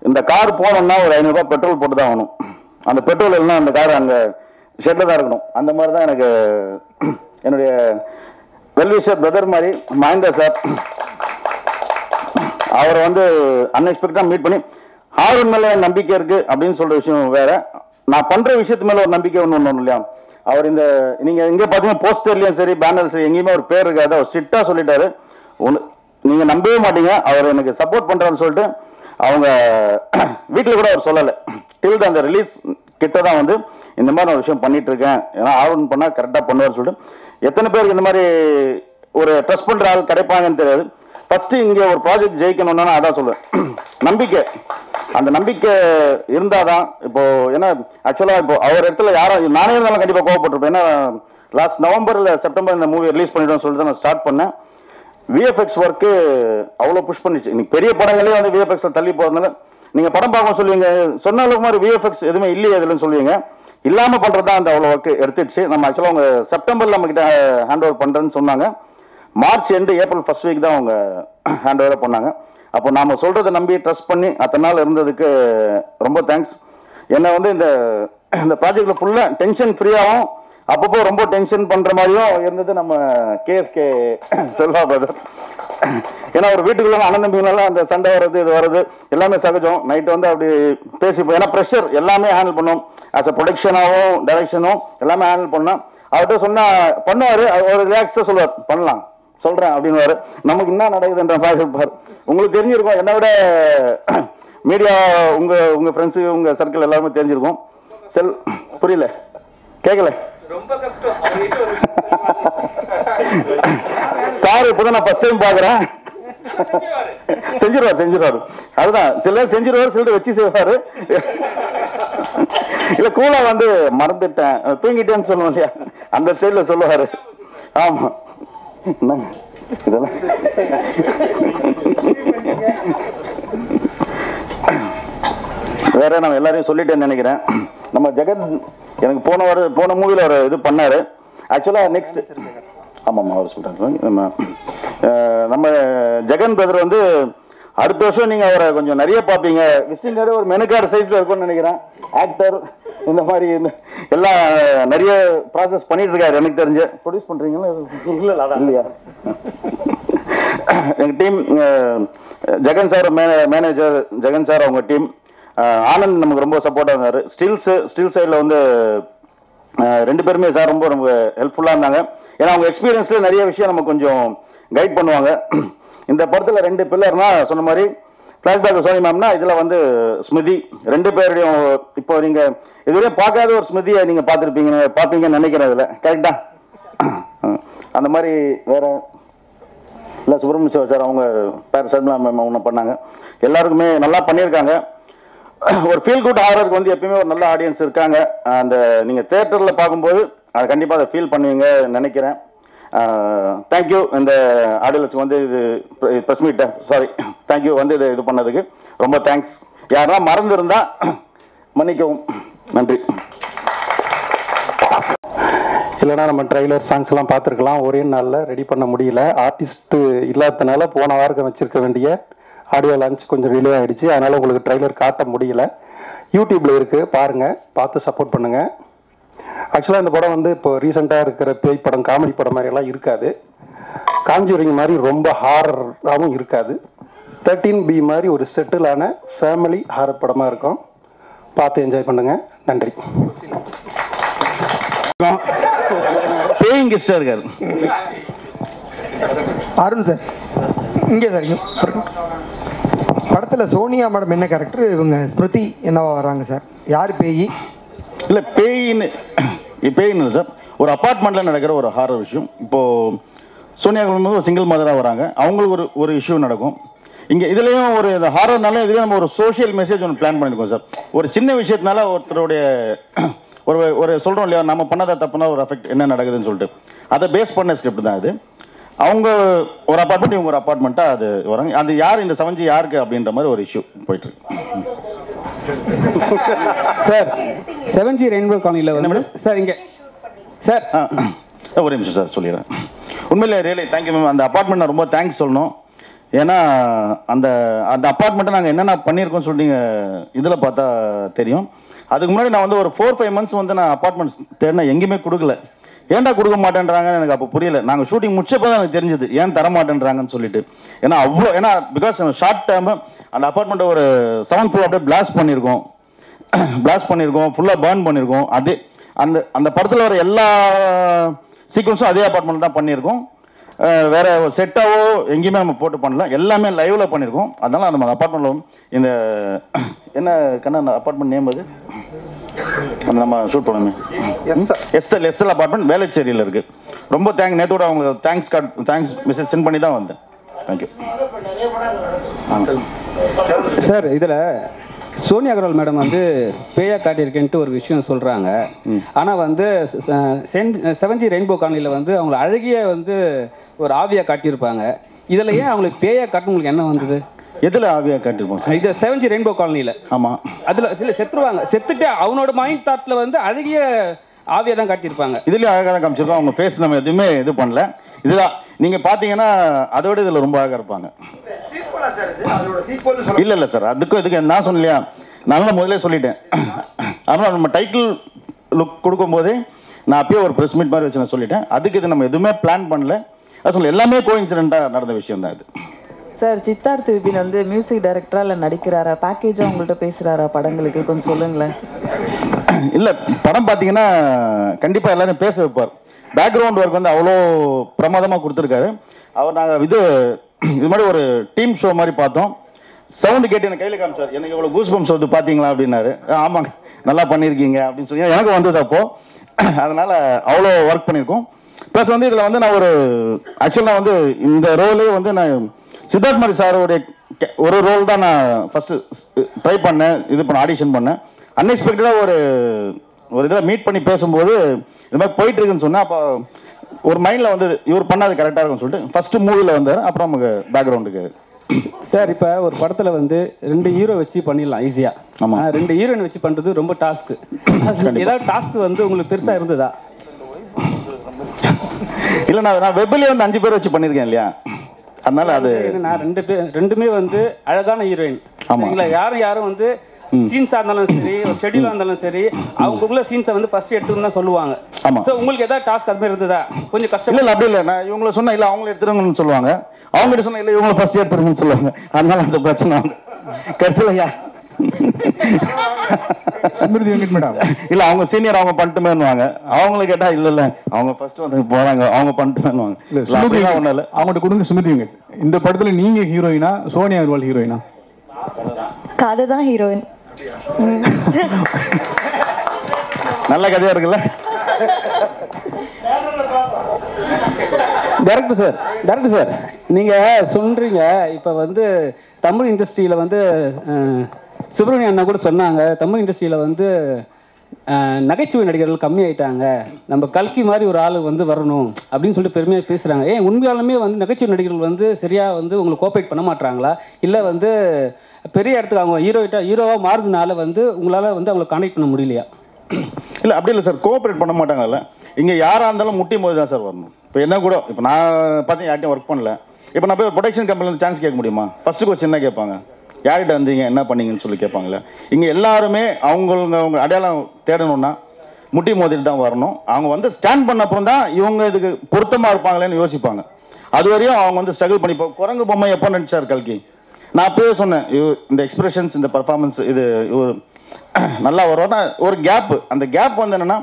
இந்த கார் போனோம்னா ஒரு 500 ரூபாய் பெட்ரோல் போட்டு தான் ஆகணும். அந்த பெட்ரோல் இல்லைன்னா அந்த கார் அங்கே ஷெட்டில் தான் இருக்கணும். அந்த மாதிரி தான் எனக்கு என்னுடைய வெல்விஷர் பிரதர் மாதிரி மகேந்திர சார், அவரை வந்து அன்எக்ஸ்பெக்டடாக மீட் பண்ணி ஆர்வன் மேலே நம்பிக்கை இருக்குது அப்படின்னு சொல்கிற விஷயம் வேறு, நான் பண்ணுற விஷயத்து மேலே ஒரு நம்பிக்கை ஒன்று இல்லையா, அவர் இந்த நீங்கள் எங்கே பார்த்தீங்கன்னா போஸ்டர்லேயும் சரி பேனர் சரி எங்கேயுமே ஒரு பேர் இருக்காது. அவர் ஸ்ட்ரிக்டாக சொல்லிட்டாரு. ஒன்று நீங்கள் நம்பவே மாட்டீங்க, அவர் எனக்கு சப்போர்ட் பண்ணுறான்னு சொல்லிட்டு அவங்க வீட்டில் கூட அவர் சொல்லலை. டில் அந்த ரிலீஸ் கிட்ட தான் வந்து இந்த மாதிரி ஒரு விஷயம் பண்ணிட்டு இருக்கேன், ஏன்னா ஆர்வம் பண்ணால் கரெக்டாக பண்ணுவார்னு சொல்லிட்டு. எத்தனை பேருக்கு இந்த மாதிரி ஒரு ட்ரஸ்ட் பண்ணுற ஆள் கிடைப்பாங்கன்னு தெரியாது. ஃபஸ்ட்டு இங்கே ஒரு ப்ராஜெக்ட் ஜெயிக்கணும்னா நான் அதான் சொல்லுவேன், நம்பிக்கை. அந்த நம்பிக்கை இருந்தால் தான் இப்போது. ஏன்னா ஆக்சுவலாக இப்போ அவர் இடத்துல யாரும் நானே இருந்தாலும் கண்டிப்பாக கோவப்பட்டிருப்பேன். ஏன்னா லாஸ்ட் நவம்பரில் செப்டம்பர் இந்த மூவி ரிலீஸ் பண்ணிட்டோம்னு சொல்லிட்டு நான் ஸ்டார்ட் பண்ணேன். விஎஃப்எக்ஸ் ஒர்க்கு அவ்வளோ புஷ் பண்ணிச்சு. இன்னைக்கு பெரிய படங்களே வந்து விஎஃப்எக்ஸில் தள்ளி போகிறதுனால நீங்கள் படம் பார்க்க சொல்லுவீங்க, சொன்ன அளவுக்கு மாதிரி விஎஃப்எக்ஸ் எதுவுமே இல்லையே இதுலன்னு சொல்லுவீங்க. இல்லாமல் பண்ணுறது தான் அந்த அவ்வளோ ஒர்க்கு எடுத்துடுச்சு. நம்ம ஆக்சுவலாக அவங்க செப்டம்பரில் நம்மக்கிட்ட ஹேண்ட் ஓவர் பண்ணுறேன்னு சொன்னாங்க. March end April first week தான் அவங்க ஹேண்ட் ஓவராக பண்ணாங்க. அப்போ நாம் சொல்கிறத நம்பி ட்ரஸ்ட் பண்ணி அத்தனை நாள் இருந்ததுக்கு ரொம்ப தேங்க்ஸ். என்னை வந்து இந்த ப்ராஜெக்டில் ஃபுல்லாக டென்ஷன் ஃப்ரீயாகவும் அப்பப்போ ரொம்ப டென்ஷன் பண்ணுற மாதிரியும் இருந்தது நம்ம கேஎஸ்கே செல்வா பிரதர். ஏன்னா ஒரு வீட்டுக்குள்ள அண்ணன் தம்பிங்களாம் அந்த சண்டை வர்றது இது வர்றது எல்லாமே சகஜம். நைட்டு வந்து அப்படி பேசிப்போம். ஏன்னா ப்ரெஷர் எல்லாமே ஹேண்டில் பண்ணோம். ஆஸ் அ ப்ரொடக்ஷனாகவும் டைரக்ஷனும் எல்லாமே ஹேண்டில் பண்ணோம். அவர்கிட்ட சொன்னால் பண்ணுவார், ஒரு ரிலாக்ஸாக சொல்லுவார், பண்ணலாம் சொல்கிறேன் அப்படின்வாரு. நமக்கு என்ன நடக்குதுன்ற மாதிரி இருப்பார். உங்களுக்கு தெரிஞ்சிருக்கும், என்னை விட மீடியா உங்கள் ஃப்ரெண்ட்ஸு உங்கள் சர்க்கிள் எல்லாருமே தெரிஞ்சிருக்கும். புரியல, கேட்கல சார். இப்போதான் நான் ஃபர்ஸ்ட் டைம் பார்க்குறேன். செஞ்சிருவார். அதுதான் சில செஞ்சிருவார், சிலர் வச்சு செய்வார். இல்ல கூலா வந்து மறந்துட்டேன் தூங்கிட்டேன்னு சொல்லுவோம் இல்லையா, அந்த ஸ்டைலில் சொல்லுவாரு. ஆமா இதெல்லாம் வேற நம்ம எல்லாரையும் சொல்லிட்டேன்னு நினைக்கிறேன். நம்ம ஜெகன் எனக்கு போன மூவியில் ஒரு இது பண்ணாரு. ஆக்சுவலாக நெக்ஸ்ட் ஆமாம்மா அவர் சொல்கிறாங்க. நம்ம ஜெகன் பிரதர் வந்து அடுத்த வருஷம் நீங்கள் அவரை கொஞ்சம் நிறைய பார்ப்பீங்க. விசிட்டிங் கார்டு ஒரு மெனு கார்டு சைஸில் இருக்கும்னு நினைக்கிறேன். ஆக்டர் இந்த மாதிரி எல்லாம் நிறைய ப்ராசஸ் பண்ணிட்டு இருக்காரு. எனக்கு தெரிஞ்சு ப்ரொடியூஸ் பண்ணுறீங்களா இல்லையா? எங்கள் team Jagan sir manager Jagan sir, அவங்க டீம் ஆனந்த் நமக்கு ரொம்ப சப்போர்ட்டாக இருந்தார். ஸ்டில் சைடில் வந்து ரெண்டு பேருமே சார் ரொம்ப ரொம்ப ஹெல்ப்ஃபுல்லாக இருந்தாங்க. ஏன்னா அவங்க எக்ஸ்பீரியன்ஸில் நிறைய விஷயம் நம்ம கொஞ்சம் கைட் பண்ணுவாங்க. இந்த படத்தில் ரெண்டு பில்லர்னா சொன்ன மாதிரி ஃப்ளாஷ்பேக் சோனி மேம்னா இதில் வந்து ஸ்மிருதி, ரெண்டு பேருடையும் இப்போ நீங்கள் இதுவரையும் பார்க்காத ஒரு ஸ்மிருதியை நீங்கள் பார்ப்பீங்கன்னு நினைக்கிறேன். இதில் கரெக்டா? அந்த மாதிரி வேற இல்லை சுப்பிரமணிய சிவா சார் அவங்க பேர் சர்மிளா மேம் அவங்க பண்ணாங்க. எல்லாருக்குமே நல்லா பண்ணியிருக்காங்க. ஒரு ஃபீல் குட் ஹாரருக்கு வந்து எப்பயுமே ஒரு நல்ல ஆடியன்ஸ் இருக்காங்க. அந்த நீங்கள் தேட்டரில் பார்க்கும்போது அதை கண்டிப்பாக அதை ஃபீல் பண்ணுவீங்க நினைக்கிறேன். தேங்க்யூ இந்த ஆடியன்ஸுக்கு வந்து இது ப்ரெஸ் மீட்டை தேங்க்யூ வந்து இது பண்ணதுக்கு ரொம்ப தேங்க்ஸ். யாரா மறந்துருந்தா மன்னிக்கவும். நன்றி. இல்லைனா நம்ம ட்ரைலர் சாங்ஸ்லாம் பார்த்துருக்கலாம். ஒரே நாளில் ரெடி பண்ண முடியல. ஆர்டிஸ்ட்டு இல்லாததுனால போன வாரம் வச்சுருக்க வேண்டிய ஆடியோ லான்ச் கொஞ்சம் டிலே ஆகிடுச்சு. அதனால் உங்களுக்கு ட்ரைலர் காட்ட முடியல. யூடியூப்பில் இருக்குது, பாருங்கள், பார்த்து சப்போர்ட் பண்ணுங்கள். ஆக்சுவலாக இந்த படம் வந்து இப்போ ரீசெண்டாக இருக்கிற பேய் படம் காமெடி படம் மாதிரியெல்லாம் இருக்காது. காஞ்சுரிங் மாதிரி ரொம்ப ஹாரராகவும் இருக்காது. 13B மாதிரி ஒரு செட்டிலான ஃபேமிலி ஹாரர் படமாக இருக்கும். பார்த்து என்ஜாய் பண்ணுங்கள். நன்றி. பேயிங் கெஸ்டாக இருக்காரு அருண் சார். இங்கே சார் படத்தில் சோனியா மேடம் என்ன கேரக்டர், இவங்க ஸ்மிருதி என்னவா வராங்க சார்? யார் பேய்? இல்லை பேயின்னு சார், ஒரு அப்பார்ட்மெண்ட்டில் நடக்கிற ஒரு ஹாரர் விஷயம். இப்போது சோனியா வந்து ஒரு சிங்கிள் மதராக வராங்க. அவங்களுக்கு ஒரு இஷ்யூ நடக்கும். இங்கே இதுலேயும் ஒரு ஹாரர்னால இதுலேயும் நம்ம ஒரு சோஷியல் மெசேஜ் ஒன்று பிளான் பண்ணியிருக்கோம் சார். ஒரு சின்ன விஷயத்தினால ஒருத்தருடைய ஒரு சொல்கிறோம் இல்லையா, நம்ம பண்ணாத தப்புனா ஒரு அஃபெக்ட் என்ன நடக்குதுன்னு சொல்லிட்டு அதை பேஸ் பண்ண ஸ்கிரிப்ட் தான் இது. அவங்க ஒரு அப்பார்ட்மெண்ட், இவங்க ஒரு அப்பார்ட்மெண்ட்டாக அது வராங்க. அது யார் இந்த 7G யாருக்கு அப்படின்ற மாதிரி ஒரு இஷ்யூ போயிட்டுருக்கு. சார் 7G ரெயின்போ காலனியில் வந்து சார் இங்கே சார் ஒரே நிமிஷம் சார் சொல்லிடுறேன். உண்மையிலே ரியலி தேங்க்யூ மேம். அந்த அப்பார்ட்மெண்ட் நான் ரொம்ப தேங்க்ஸ் சொல்லணும். ஏன்னா அந்த அப்பார்ட்மெண்ட்டை நாங்கள் என்னென்ன பண்ணியிருக்கோம்னு சொல்லிட்டு இதில் பார்த்தா தெரியும். அதுக்கு முன்னாடி நான் வந்து ஒரு 4-5 months வந்து நான் அப்பார்ட்மெண்ட்ஸ் தேடினா எங்கேயுமே கொடுக்கல. ஏன்டா கொடுக்க மாட்டேன்றாங்கன்னு எனக்கு அப்போ புரியல. நாங்கள் ஷூட்டிங் முடிச்சப்போ தான் எனக்கு தெரிஞ்சது ஏன் தர மாட்டேன்றாங்கன்னு சொல்லிட்டு. ஏன்னா பிகாஸ் ஷார்ட் டைம் அந்த அப்பார்ட்மெண்ட்டை ஒரு 7th floor அப்படியே பிளாஸ்ட் பண்ணியிருக்கோம், ஃபுல்லாக பர்ன் பண்ணியிருக்கோம். அந்த அந்த படத்தில் வர எல்லா சீக்வன்ஸும் அதே அப்பார்ட்மெண்ட் தான் பண்ணியிருக்கோம். வேற செட்டாவோ எங்கேயுமே நம்ம போட்டு பண்ணல, எல்லாமே லைவ்ல பண்ணியிருக்கோம். அதனால நம்ம அப்பார்ட்மெண்ட்ல இந்த என்ன கண்ணா அப்பார்ட்மெண்ட் நேம் அது அந்த நம்ம ஷூட் பண்ணுமே எஸ்எல் அப்பார்ட்மெண்ட் வேளச்சேரியில் இருக்கு. ரொம்ப நேற்றோட அவங்களுக்கு தேங்க்ஸ் மெசேஜ் சென்ட் பண்ணி தான் வந்தேன். Thank you sir. இதில் சோனியா அகர்வால் மேடம் வந்து பேயா காட்டியிருக்கேன்ட்டு ஒரு விஷயம் சொல்கிறாங்க. ஆனால் வந்து 7G ரெயின்போ காலனியில் வந்து அவங்கள அழகிய வந்து ஒரு ஆவியாக காட்டியிருப்பாங்க. இதில் ஏன் அவங்களுக்கு பேயா காட்டு உங்களுக்கு என்ன வந்தது? எதில் ஆவியாக காட்டியிருப்போம்? இது 7G ரெயின்போ காலனியில். ஆமாம். அதில் சில செத்துருவாங்க, செத்துட்டு அவனோட மைண்ட் தாட்டில் வந்து அழகிய ஆவியாக தான் காட்டியிருப்பாங்க. இதுலேயும் அழகாக தான் காமிச்சிருக்கோம். அவங்க ஃபேஸ் நம்ம எதுவுமே இது பண்ணல. இதுதான் நீங்கள் பார்த்தீங்கன்னா அதோட இதில் ரொம்ப அழகாக இருப்பாங்க. இல்லை சார், அதுக்கும் இதுக்கு நான் சொன்னலையா, நான் முதலே சொல்லிட்டேன். அதனால் நம்ம டைட்டில் லுக் கொடுக்கும்போதே நான் அப்பயே ஒரு ப்ரெஸ் மீட் மாதிரி வச்சு நான் சொல்லிட்டேன். அதுக்கு இது நம்ம எதுவுமே பிளான் பண்ணல. அது சொல்ல எல்லாமே கோஇன்சிடென்ட்டாக நடந்த விஷயம் தான் இது. சார், சித்தார்த் விபின் வந்து மியூசிக் டைரக்டரா இல்லை நடிக்கிறாரா, பேக்கேஜாக உங்கள்கிட்ட பேசுகிறாரா படங்களுக்கு, கொஞ்சம் சொல்லுங்களேன். இல்லை, படம் பார்த்தீங்கன்னா கண்டிப்பாக எல்லாரும் பேச வைப்பார். பேக்ரவுண்ட் ஒர்க் வந்து அவ்வளோ பிரமாதமாக கொடுத்துருக்காரு அவர். நாங்கள் இது மாதிரி ஒரு டீம் ஷோ மாதிரி பார்த்தோம். சவுண்டு கேட்டு எனக்கு கையில் காமிச்சார். எனக்கு எவ்வளோ கூஸ் பம்ப்ஸ் வந்து பார்த்தீங்களா அப்படின்னாரு. ஆமாங்க, நல்லா பண்ணியிருக்கீங்க அப்படின்னு சொல்லி எனக்கு வந்தது அப்போது. அதனால் அவ்வளோ ஒர்க் பண்ணியிருக்கோம். ப்ளஸ் வந்து இதில் வந்து நான் ஒரு ஆக்சுவலாக வந்து இந்த ரோலே வந்து நான் சித்தார்த் மாதிரி சாரோடைய ஒரு ரோல் தான் நான் ஃபஸ்ட்டு ட்ரை பண்ணேன், இது பண்ண ஆடிஷன் பண்ணேன். அன்எக்ஸ்பெக்டடாக ஒரு இதில் மீட் பண்ணி பேசும்போது இது மாதிரி போயிட்டு இருக்குன்னு சொன்னேன். அப்போ ஒரு மைண்டில் வந்து இவர் பண்ணாது கரெக்டாக இருக்குன்னு சொல்லிட்டு ஃபஸ்ட்டு மூவியில் வந்தார். அப்புறம் நமக்கு பேக்ரவுண்டுக்கு சார், இப்போ ஒரு படத்தில் வந்து 2 ஹீரோ வச்சு பண்ணிடலாம் ஈஸியாக. ஆமாம், 2 ஹீரோயின் வச்சு பண்ணுறது ரொம்ப டாஸ்க்கு. ஏதாவது டாஸ்க்கு வந்து உங்களுக்கு பெருசாக இருந்ததா? இல்லை, நான் வெப்பிலே வந்து 5 பேர் வச்சு பண்ணியிருக்கேன் இல்லையா, அதனால அது நான் ரெண்டுமே வந்து அழகான ஹீரோயின். சரிங்களா? யாரும் வந்து சீன்ஸாக இருந்தாலும் சரி, ஒரு ஷெட்யூலாக இருந்தாலும் சரி, அவங்களுக்குள்ள சீன்ஸை வந்து ஃபர்ஸ்ட் எடுத்துன்னு தான் சொல்லுவாங்க. ஆமாம். ஸோ உங்களுக்கு ஏதாவது டாஸ்க் அது மாதிரி இருந்ததா? கொஞ்சம் கஷ்டம். இல்லை, அப்படி இல்லை. நான் இவங்கள சொன்னால் இல்லை அவங்கள எடுத்துருங்கன்னு சொல்லுவாங்க, அவங்ககிட்ட சொன்னால் இல்லை இவங்களை ஃபர்ஸ்ட் எடுத்துருங்கன்னு சொல்லுவாங்க. அதனால அந்த பிரச்சனை கடைசியில் ஸ்மிருதி வெங்கட் மேடம் இல்லை அவங்க சீனியர் அவங்க பண்ணிட்டுமேன்னுவாங்க. அவங்கள கேட்டால் இல்லை இல்லை அவங்க ஃபர்ஸ்ட் வந்து போகிறாங்க அவங்க பண்ணிட்டுமேன்னுவாங்க. ஒன்றும் இல்லை, அவங்கள்ட்ட கொடுங்க. ஸ்மிருதி வெங்கட், இந்த படத்தில் நீங்கள் ஹீரோயினா சோனியா அகர்வால் ஹீரோயினா? கதை தான் ஹீரோயின். நல்ல கதையா இருக்குல்ல. டைரக்டர் சார், நீங்கள் சொல்கிறீங்க இப்போ வந்து தமிழ் இண்டஸ்ட்ரியில் வந்து சுப்பிரமணியம் அண்ணா கூட சொன்னாங்க, தமிழ் இண்டஸ்ட்ரியில் வந்து நகைச்சுவை நடிகர்கள் கம்மியாயிட்டாங்க, நம்ம கல்கி மாதிரி ஒரு ஆள் வந்து வரணும் அப்படின்னு சொல்லிட்டு பெருமையாக பேசுகிறாங்க. ஏன் உண்மையாலுமே வந்து நகைச்சுவை நடிகர்கள் வந்து சரியாக வந்து உங்களுக்கு கோஆப்ரேட் பண்ண மாட்டாங்களா? இல்லை வந்து பெரிய இடத்துக்கு அவங்க ஹீரோவாக மாறுறதுனால வந்து உங்களால் வந்து அவங்களை கனெக்ட் பண்ண முடியலையா? இல்லை, அப்படி இல்லை சார், கோஆப்ரேட் பண்ண மாட்டாங்கல்ல. இங்கே யாராக இருந்தாலும் முட்டியும் போது தான் சார் வரணும். இப்போ என்ன கூட இப்போ நான் பார்த்தீங்கன்னா யார்ட்டையும் ஒர்க் பண்ணல. இப்போ நான் போய் ஒரு ப்ரொடக்ஷன் கம்பெனிலேருந்து சான்ஸ் கேட்க முடியுமா? ஃபஸ்ட்டு கொஸ்டின் என்ன கேட்பாங்க, யார்கிட்ட வந்தீங்க என்ன பண்ணீங்கன்னு சொல்லி கேட்பாங்களே. இங்கே எல்லாருமே அவங்க அடையாளம் தேடணும்னா முட்டி மோதிட்டு தான் வரணும். அவங்க வந்து ஸ்டாண்ட் பண்ண அப்புறம் தான் இவங்க இதுக்கு பொருத்தமாக இருப்பாங்களேன்னு யோசிப்பாங்க. அது வரையும் அவங்க வந்து ஸ்ட்ரகிள் பண்ணி. இப்போ குரங்கு பொம்மை எப்போ நடிச்சார் கல்கி, நான் அப்போயே சொன்னேன் இந்த எக்ஸ்பிரஷன்ஸ் இந்த பர்ஃபார்மன்ஸ் இது நல்லா வரும்னா ஒரு கேப்பு. அந்த கேப் வந்து என்னென்னா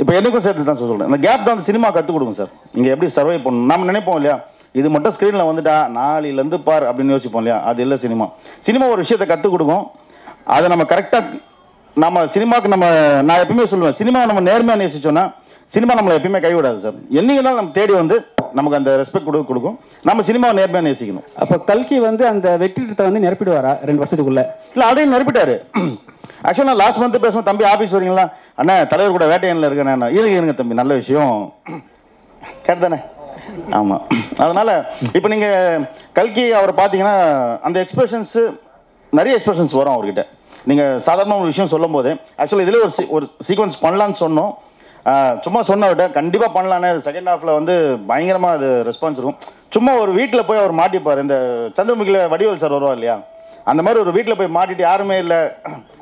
இப்போ எனக்கும் சேர்த்து தான் சொல்கிறேன், அந்த கேப் தான் அந்த சினிமா கற்றுக் கொடுங்க சார். இங்கே எப்படி சர்வை பண்ணணும் நம்ம நினைப்போம் இல்லையா, இது மட்டும் ஸ்க்ரீனில் வந்துட்டா நாளையிலேருந்து பார் அப்படின்னு யோசிப்போம் இல்லையா, அது இல்லை சினிமா ஒரு விஷயத்தை கற்றுக் கொடுக்கும். அதை நம்ம கரெக்டாக நம்ம சினிமாவுக்கு நான் எப்பயுமே சொல்லுவேன், சினிமா நம்ம நேர்மையாக நேசிச்சோன்னா சினிமா நம்மளை எப்பயுமே கைவிடாது சார். என்னைக்கு தான் நம்ம தேடி வந்து நமக்கு அந்த ரெஸ்பெக்ட் கொடுக்கும். நம்ம சினிமாவை நேர்மையாக நேசிக்கணும். அப்போ கல்கி வந்து அந்த வெற்றி வந்து நிரப்பிடுவாரா 2 வருஷத்துக்குள்ள? இல்லை, அப்படியே நிரப்பிட்டாரு. ஆக்சுவலாக நான் லாஸ்ட் மந்த் பேசுவேன், தம்பி ஆஃபீஸ் வரீங்களா, அண்ணா தலைவர் கூட வேட்டையனில் இருக்கேன். இருங்க தம்பி, நல்ல விஷயம் கரெக்ட் தானே? ஆமாம். அதனால் இப்போ நீங்கள் கல்கி அவரை பார்த்தீங்கன்னா அந்த எக்ஸ்பிரஷன்ஸு நிறைய எக்ஸ்பிரஷன்ஸ் வரும் அவர்கிட்ட. நீங்கள் சாதாரண ஒரு விஷயம் சொல்லும் போது ஆக்சுவலாக இதில் ஒரு சீக்வன்ஸ் பண்ணலான்னு சொன்னோம். சும்மா சொன்ன விட கண்டிப்பாக பண்ணலான்னு செகண்ட் ஹாஃபில் வந்து பயங்கரமாக அது ரெஸ்பான்ஸ் இருக்கும். சும்மா ஒரு வீட்டில் போய் அவர் மாட்டிப்பார். இந்த சந்திரமுகியில் வடிவேல் சார் வருவா இல்லையா, அந்த மாதிரி ஒரு வீட்டில் போய் மாட்டிட்டு யாருமே இல்லை,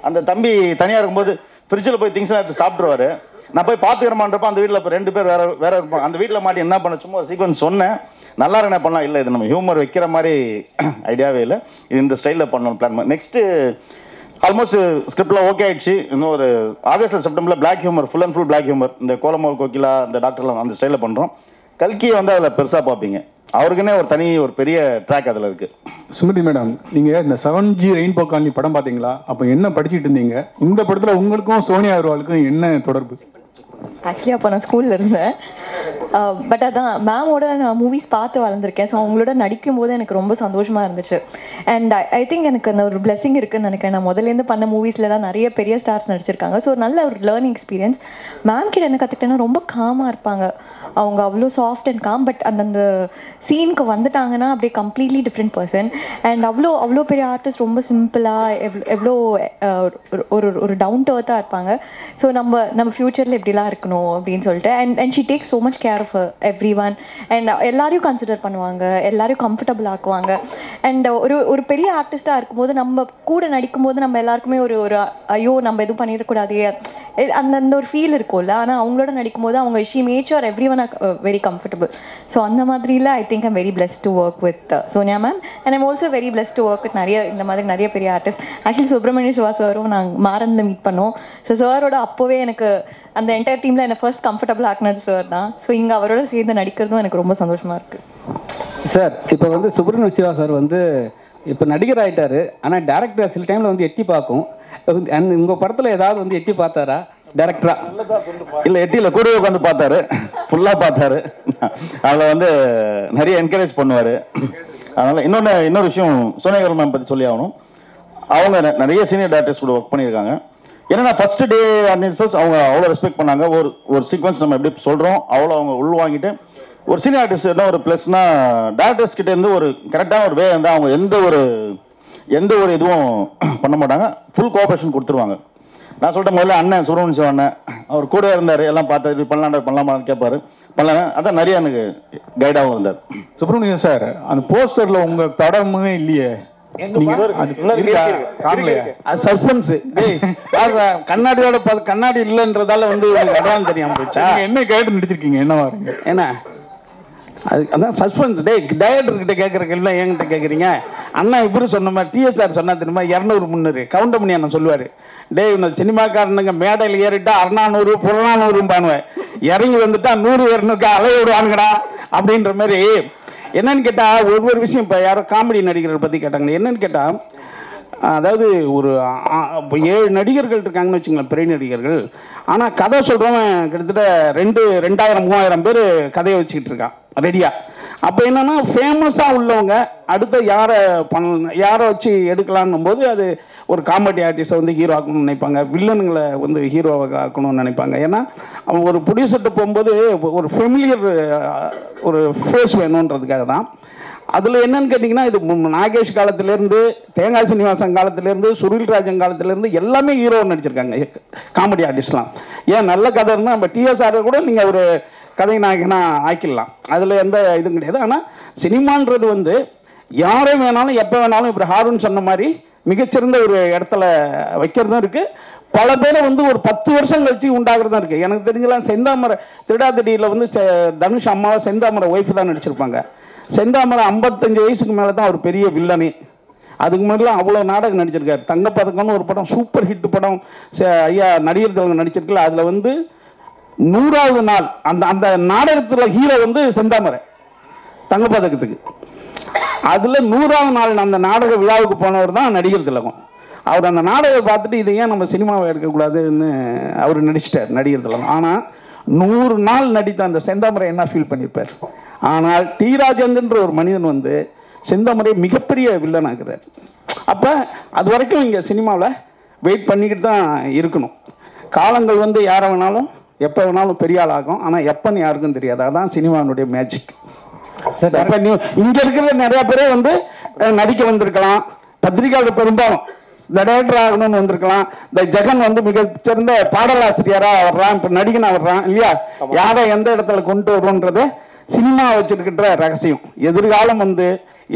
அந்த தம்பி தனியாக இருக்கும்போது ஃப்ரிட்ஜில் போய் திங்ஸ்லாம் எடுத்து சாப்பிட்ருவாரு. நான் போய் பார்த்துக்கிறமான்றப்ப அந்த வீட்டில் இப்போ 2 பேர் வேற இருப்பாங்க. அந்த வீட்டில் மாட்டி என்ன பண்ண சும்மா ஒரு சீக்வன்ஸ் சொன்னேன், நல்லா என்ன பண்ணலாம், இல்லை இது நம்ம ஹியூமர் வைக்கிற மாதிரி ஐடியாவே இல்லை, இது இந்த ஸ்டைலில் பண்ணணும் பிளான். நெக்ஸ்ட்டு ஆல்மோஸ்ட் ஸ்கிரிப்ட்லாம் ஓகே ஆயிடுச்சு. இன்னும் ஒரு ஆகஸ்ட் செப்டம்பரில் black humour, full and full black humour, இந்த கோலமோல் கோகிலா இந்த டாக்டர்லாம் அந்த ஸ்டைலில் பண்ணுறோம். கல்கியை வந்து அதில் பெருசாக பார்ப்பீங்க. அவருக்குன்னே ஒரு பெரிய ட்ராக் அதில் இருக்குது. சுமதி மேடம், நீங்கள் இந்த 7G ரெயின்போ காலனி படம் பார்த்தீங்களா? அப்போ என்ன படிச்சுட்டு இருந்தீங்க? இந்த படத்தில் உங்களுக்கும் சோனியா அகர்வாலுக்கும் என்ன தொடர்பு? ஆக்சுவலி அப்போ நான் ஸ்கூலில் இருந்தேன். பட் அதான் மேமோட நான் மூவிஸ் பார்த்து வளர்ந்துருக்கேன். ஸோ அவங்களோட நடிக்கும் போது எனக்கு ரொம்ப சந்தோஷமாக இருந்துச்சு. அண்ட் ஐ திங்க் எனக்கு அந்த ஒரு பிளெஸிங் இருக்குன்னு நினைக்கிறேன். நான் முதலேருந்து பண்ண மூவிஸில் தான் நிறைய பெரிய ஸ்டார்ஸ் நடிச்சிருக்காங்க. ஸோ நல்ல ஒரு லேர்னிங் எக்ஸ்பீரியன்ஸ். மேம் கிட்ட என்ன கற்றுக்கிட்டேன்னா ரொம்ப காமாக இருப்பாங்க. அவங்க அவ்வளோ சாஃப்ட் அண்ட் காம். பட் அந்த சீனுக்கு வந்துட்டாங்கன்னா அப்படியே கம்ப்ளீட்லி டிஃப்ரெண்ட் பர்சன். அண்ட் அவ்வளோ பெரிய ஆர்டிஸ்ட் ரொம்ப சிம்பிளாக எவ்வளோ ஒரு டவுன் டு அர்த்தாக இருப்பாங்க. ஸோ நம்ம ஃப்யூச்சரில் எப்படிலாம் இருக்கணும் அப்படின்னு சொல்லிட்டு and she take so much care of everyone. And எல்லாரையும் கன்சிடர் பண்ணுவாங்க, எல்லாரையும் கம்ஃபர்டபுள் ஆக்குவாங்க. அண்ட் ஒரு பெரிய ஆர்டிஸ்டாக இருக்கும்போது நம்ம கூட நடிக்கும்போது நம்ம எல்லாருக்குமே ஒரு ஐயோ நம்ம எதுவும் பண்ணிடக்கூடாது அந்த ஒரு ஃபீல் இருக்கும்ல. ஆனால் அவங்களோட நடிக்கும்போது அவங்க she mat sure every one very comfortable. So அந்த மாதிரியில் I think I'm very blessed to work with Sonia ma'am. And I'm also very blessed to work with இந்த மாதிரி நிறைய பெரிய ஆர்டிஸ்ட். ஆக்சுவலி சுப்ரமணிய சிவா சாரும் நாங்கள் மாறனில் மீட் பண்ணோம். ஸோ சாரோட அப்போவே எனக்கு அந்த என்டையர் டீமில் என்னை ஃபர்ஸ்ட் கம்ஃபர்டபுள் ஆக்குனது சார் தான். ஸோ இங்கே அவரோட சேர்ந்து நடிக்கிறதும் எனக்கு ரொம்ப சந்தோஷமாக இருக்குது. சார் இப்போ வந்து சுப்ரமணிய சிவா சார் வந்து இப்போ நடிகர் ஆகிட்டாரு. ஆனால் டேரக்டர் சில டைமில் வந்து எட்டி பார்க்கும். உங்கள் படத்தில் ஏதாவது வந்து எட்டி பார்த்தாரா டேரக்டரா? இல்லை, எட்டியில் கூடவே உட்காந்து பார்த்தாரு, ஃபுல்லாக பார்த்தாரு. அதில் வந்து நிறைய என்கரேஜ் பண்ணுவார். அதனால் இன்னொரு விஷயம் சோனியா அகர்வால் மேம் பற்றி சொல்லி ஆகணும். அவங்க நிறைய சீனியர் டேரக்டர்ஸ் கூட ஒர்க் பண்ணியிருக்காங்க. ஏன்னா ஃபர்ஸ்ட் டே அவங்க அவ்வளோ ரெஸ்பெக்ட் பண்ணாங்க. ஒரு சீக்வன்ஸ் நம்ம எப்படி சொல்கிறோம் அவ்வளோ அவங்க உள்வாங்கிட்டு ஒரு சீனியர் ஆர்டிஸ்ட் என்ன ஒரு ப்ளஸ்னா டேரக்டர்ஸ் கிட்ட இருந்து ஒரு கரெக்டான ஒரு வே இருந்தால் அவங்க எந்த ஒரு இதுவும் பண்ண மாட்டாங்க. ஃபுல் கோஆப்ரேஷன் கொடுத்துருவாங்க. நான் சொல்லிட்டேன் முதல்ல அண்ணன் சுப்ரமணிய சிவா அண்ணன் அவர் கூட இருந்தார். எல்லாம் பார்த்து இப்படி பண்ணலாமான்னு கேட்பாரு. பண்ணலாம். அதான் நிறைய எனக்கு கைடாகவும் இருந்தார். சுப்ரமணியம் சார், அந்த போஸ்டர்ல உங்க படமே இல்லையே, கண்ணாடியோட கண்ணாடி இல்லைன்றதால வந்து அடையாளம் தெரியாம போச்சா? என்ன கேட்டு நடிச்சிருக்கீங்க? என்னவா என்ன அது? அதான் சஸ்பென்ஸ். டே டைரக்டர் கிட்ட கேட்குற கேள்வி என்கிட்ட கேட்குறீங்க. அண்ணா இப்படி சொன்ன மாதிரி டிஎஸ்ஆர் சொன்னா தெரியுமா, 200 300 கவுண்ட் பண்ணி அண்ணன் சொல்லுவார். டே இந்த சினிமாக்காரனுங்க மேடையில் ஏறிட்டா 600 400 பானுவேன், இறங்கி வந்துட்டா 100 200 அலைய விடுவானுங்கடா அப்படின்ற மாதிரி. என்னன்னு கேட்டால் ஒவ்வொரு விஷயம் இப்போ யாரோ காமெடி நடிகர்கள் பற்றி கேட்டாங்க. என்னன்னு கேட்டால் அதாவது ஒரு 7 நடிகர்கள் இருக்காங்கன்னு வச்சுங்களேன், பெரிய நடிகர்கள். ஆனால் கதை சொல்கிறவன் கிட்டத்தட்ட 2000 3000 பேர் கதையை வச்சுக்கிட்டு இருக்கான் ரெடியாக. அப்போ என்னென்னா ஃபேமஸாக உள்ளவங்க அடுத்த யாரை வச்சு எடுக்கலான்னும் போது அது ஒரு காமெடி ஆர்டிஸ்ட்டை வந்து ஹீரோ ஆக்கணும்னு நினைப்பாங்க, வில்லனுங்களை வந்து ஹீரோவாக ஆக்கணும்னு நினைப்பாங்க. ஏன்னா அவங்க ஒரு ப்ரொடியூசர்கிட்ட போகும்போது ஒரு ஃபெமிலியர் ஒரு ஃபேஸ் வேணுன்றதுக்காக தான். அதில் என்னன்னு கேட்டிங்கன்னா இது நாகேஷ் காலத்திலேருந்து, தேங்காய் சீனிவாசன் காலத்திலேருந்து, சுருள்ராஜன் காலத்திலேருந்து எல்லாமே ஹீரோ நடிச்சிருக்காங்க காமெடி ஆர்டிஸ்ட்லாம். ஏன் நல்ல கதை இருந்தால் நம்ம டிஎஸ்ஆரை கூட நீங்கள் ஒரு கதை நாயகனாக ஆக்கிடலாம், அதில் எந்த இதுவும் கிடையாது. ஆனால் சினிமான்றது வந்து யாரை வேணாலும் எப்போ வேணாலும் இப்போ ஹாரூன் சொன்ன மாதிரி மிகச்சிறந்த ஒரு இடத்துல வைக்கிறதும் இருக்குது. பல பேரை வந்து ஒரு 10 வருஷம் கழிச்சு உண்டாகிறதும் இருக்குது. எனக்கு தெரிஞ்சலாம் செந்தாமரை திருடாத்தடியில் வந்து தனுஷ் அம்மாவை செந்தாமரை ஒய்ஃப் தான் நடிச்சிருப்பாங்க. செந்தாமரை 55 வயசுக்கு மேலே தான் ஒரு பெரிய வில்லனே. அதுக்கு முன்னாடிலாம் அவ்வளோ நாடகம் நடிச்சிருக்காரு. தங்கப்பதக்கம்னு ஒரு படம், சூப்பர் ஹிட் படம் ஐயா நடிகர் தலைவர் நடிச்சிருக்கல. அதில் வந்து 100வது நாள் அந்த நாடகத்தில் ஹீரோ வந்து செந்தாமரை தங்கப்பதக்கத்துக்கு. அதில் 100வது நாள் அந்த நாடக விழாவுக்கு போனவர் தான் நடிகர் திலகம். அவர் அந்த நாடகம் பார்த்துட்டு இதை ஏன் நம்ம சினிமாவை எடுக்கக்கூடாதுன்னு அவர் நடிச்சிட்டார் நடிகர் திலகம். ஆனால் 100 நாள் நடித்த அந்த செந்தாமரை என்ன ஃபீல் பண்ணியிருப்பார். ஆனால் டி ராஜேந்திரன்ற ஒரு மனிதன் வந்து செந்தாமரை மிகப்பெரிய வில்லன் ஆகிறார். அப்போ அது வரைக்கும் இங்கே சினிமாவில் வெயிட் பண்ணிக்கிட்டு தான் இருக்கணும். காலங்கள் வந்து யாரை வேணாலும் எப்போ வேணாலும் பெரிய ஆள் ஆகும். ஆனால் எப்போன்னு யாருக்கும் தெரியாது. அதுதான் சினிமாவுடைய மேஜிக். இப்போ இங்கே இருக்கிற நிறையா பேரே வந்து நடிக்க வந்திருக்கலாம், பத்திரிகையாளர் பெரும்பாலும் இந்த டைரக்டர் ஆகணும்னு வந்திருக்கலாம். இந்த ஜெகன் வந்து மிகச்சிறந்த பாடலாசிரியராக வர்றான், இப்போ நடிகனாக வர்றான் இல்லையா. யாரை எந்த இடத்துல கொண்டு வரும்ன்றதை சினிமா வச்சிருக்கிற ரகசியம். எதிர்காலம் வந்து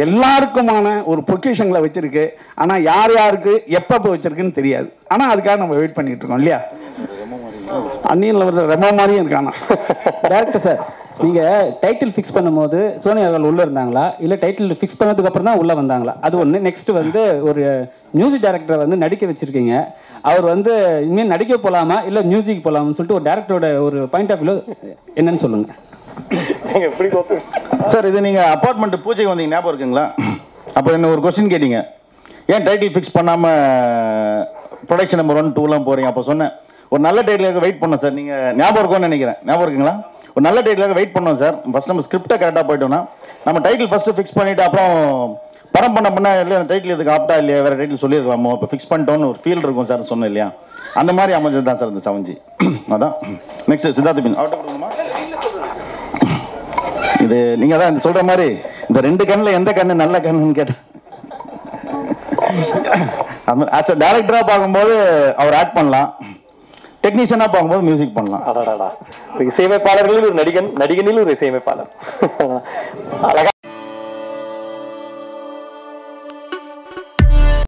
எல்லாருக்குமான ஒரு பொக்கிஷங்களை வச்சிருக்கு. ஆனால் யார் யாருக்கு எப்போ வச்சிருக்குன்னு தெரியாது. ஆனால் அதுக்காக நம்ம வெயிட் பண்ணிட்டு இருக்கோம் இல்லையா. அந்நியனில் வர ரெமோ மாதிரியும் இருக்கானா. டேரக்டர் சார், நீங்கள் டைட்டில் ஃபிக்ஸ் பண்ணும்போது சோனியா அவர்கள் உள்ளே இருந்தாங்களா இல்லை டைட்டில் ஃபிக்ஸ் பண்ணதுக்கு அப்புறம் தான் உள்ளே வந்தாங்களா? அது ஒன்று. நெக்ஸ்ட் வந்து ஒரு மியூசிக் டைரக்டரை வந்து நடிக்க வச்சுருக்கீங்க. அவர் வந்து இனிமேல் நடிக்க போகலாமா இல்லை மியூசிக் போகலாமான்னு சொல்லிட்டு ஒரு டேரக்டரோட ஒரு பாயிண்ட் ஆஃப் வியூ என்னன்னு சொல்லுங்கள். சார், இது நீங்கள் அப்பார்ட்மெண்ட் பூஜைக்கு வந்தீங்க ஞாபகம் இருக்குங்களா? அப்போ என்ன ஒரு கொஸ்டின் கேட்டீங்க, ஏன் டைட்டில் ஃபிக்ஸ் பண்ணாமல் ப்ரொடக்ஷன் நம்பர் 1, 2லாம் போகிறீங்க? அப்போ சொன்னேன், ஒரு நல்ல டைட்டிலுக்கு வெயிட் பண்ணோம் சார். நீங்கள் ஞாபகம் இருக்கும்னு நினைக்கிறேன். ஞாபகம் இருக்குங்களா? ஒரு நல்ல டைட்டிலுக்கு வெயிட் பண்ணோம் சார். ஃபஸ்ட் நம்ம ஸ்கிரிப்டை கரெக்டாக போயிட்டோம்னா நம்ம டைட்டில் ஃபஸ்ட்டு ஃபிக்ஸ் பண்ணிவிட்டு அப்புறம் படம் பண்ண இல்லை அந்த டைட்டில் இதுக்கு ஆப்டா இல்லையா, வேறு டைட்டில் சொல்லியிருக்கலாமோ, இப்போ ஃபிக்ஸ் பண்ணிட்டோன்னு ஒரு ஃபீல் இருக்கும் சார் சொன்னேன் இல்லையா? அந்த மாதிரி அமைஞ்சது தான் சார் இந்த 7G. அதான். நெக்ஸ்ட் சித்தார்த் பின் அவர்கிட்ட கொடுக்கணுமா? இது நீங்கள் தான் சொல்கிற மாதிரி இந்த 2 கண்ணில் எந்த கண்ணு நல்ல கண்ணுன்னு கேட்டேன். ஆஸ் அ டேரக்டராக பார்க்கும்போது அவர் ஆக்ட் பண்ணலாம், டெக்னீஷியனாக பார்க்கும்போது மியூசிக் பண்ணலாம். இசையமைப்பாளர்களில் ஒரு நடிகன், நடிகனில் ஒரு இசையமைப்பாளர். அழகா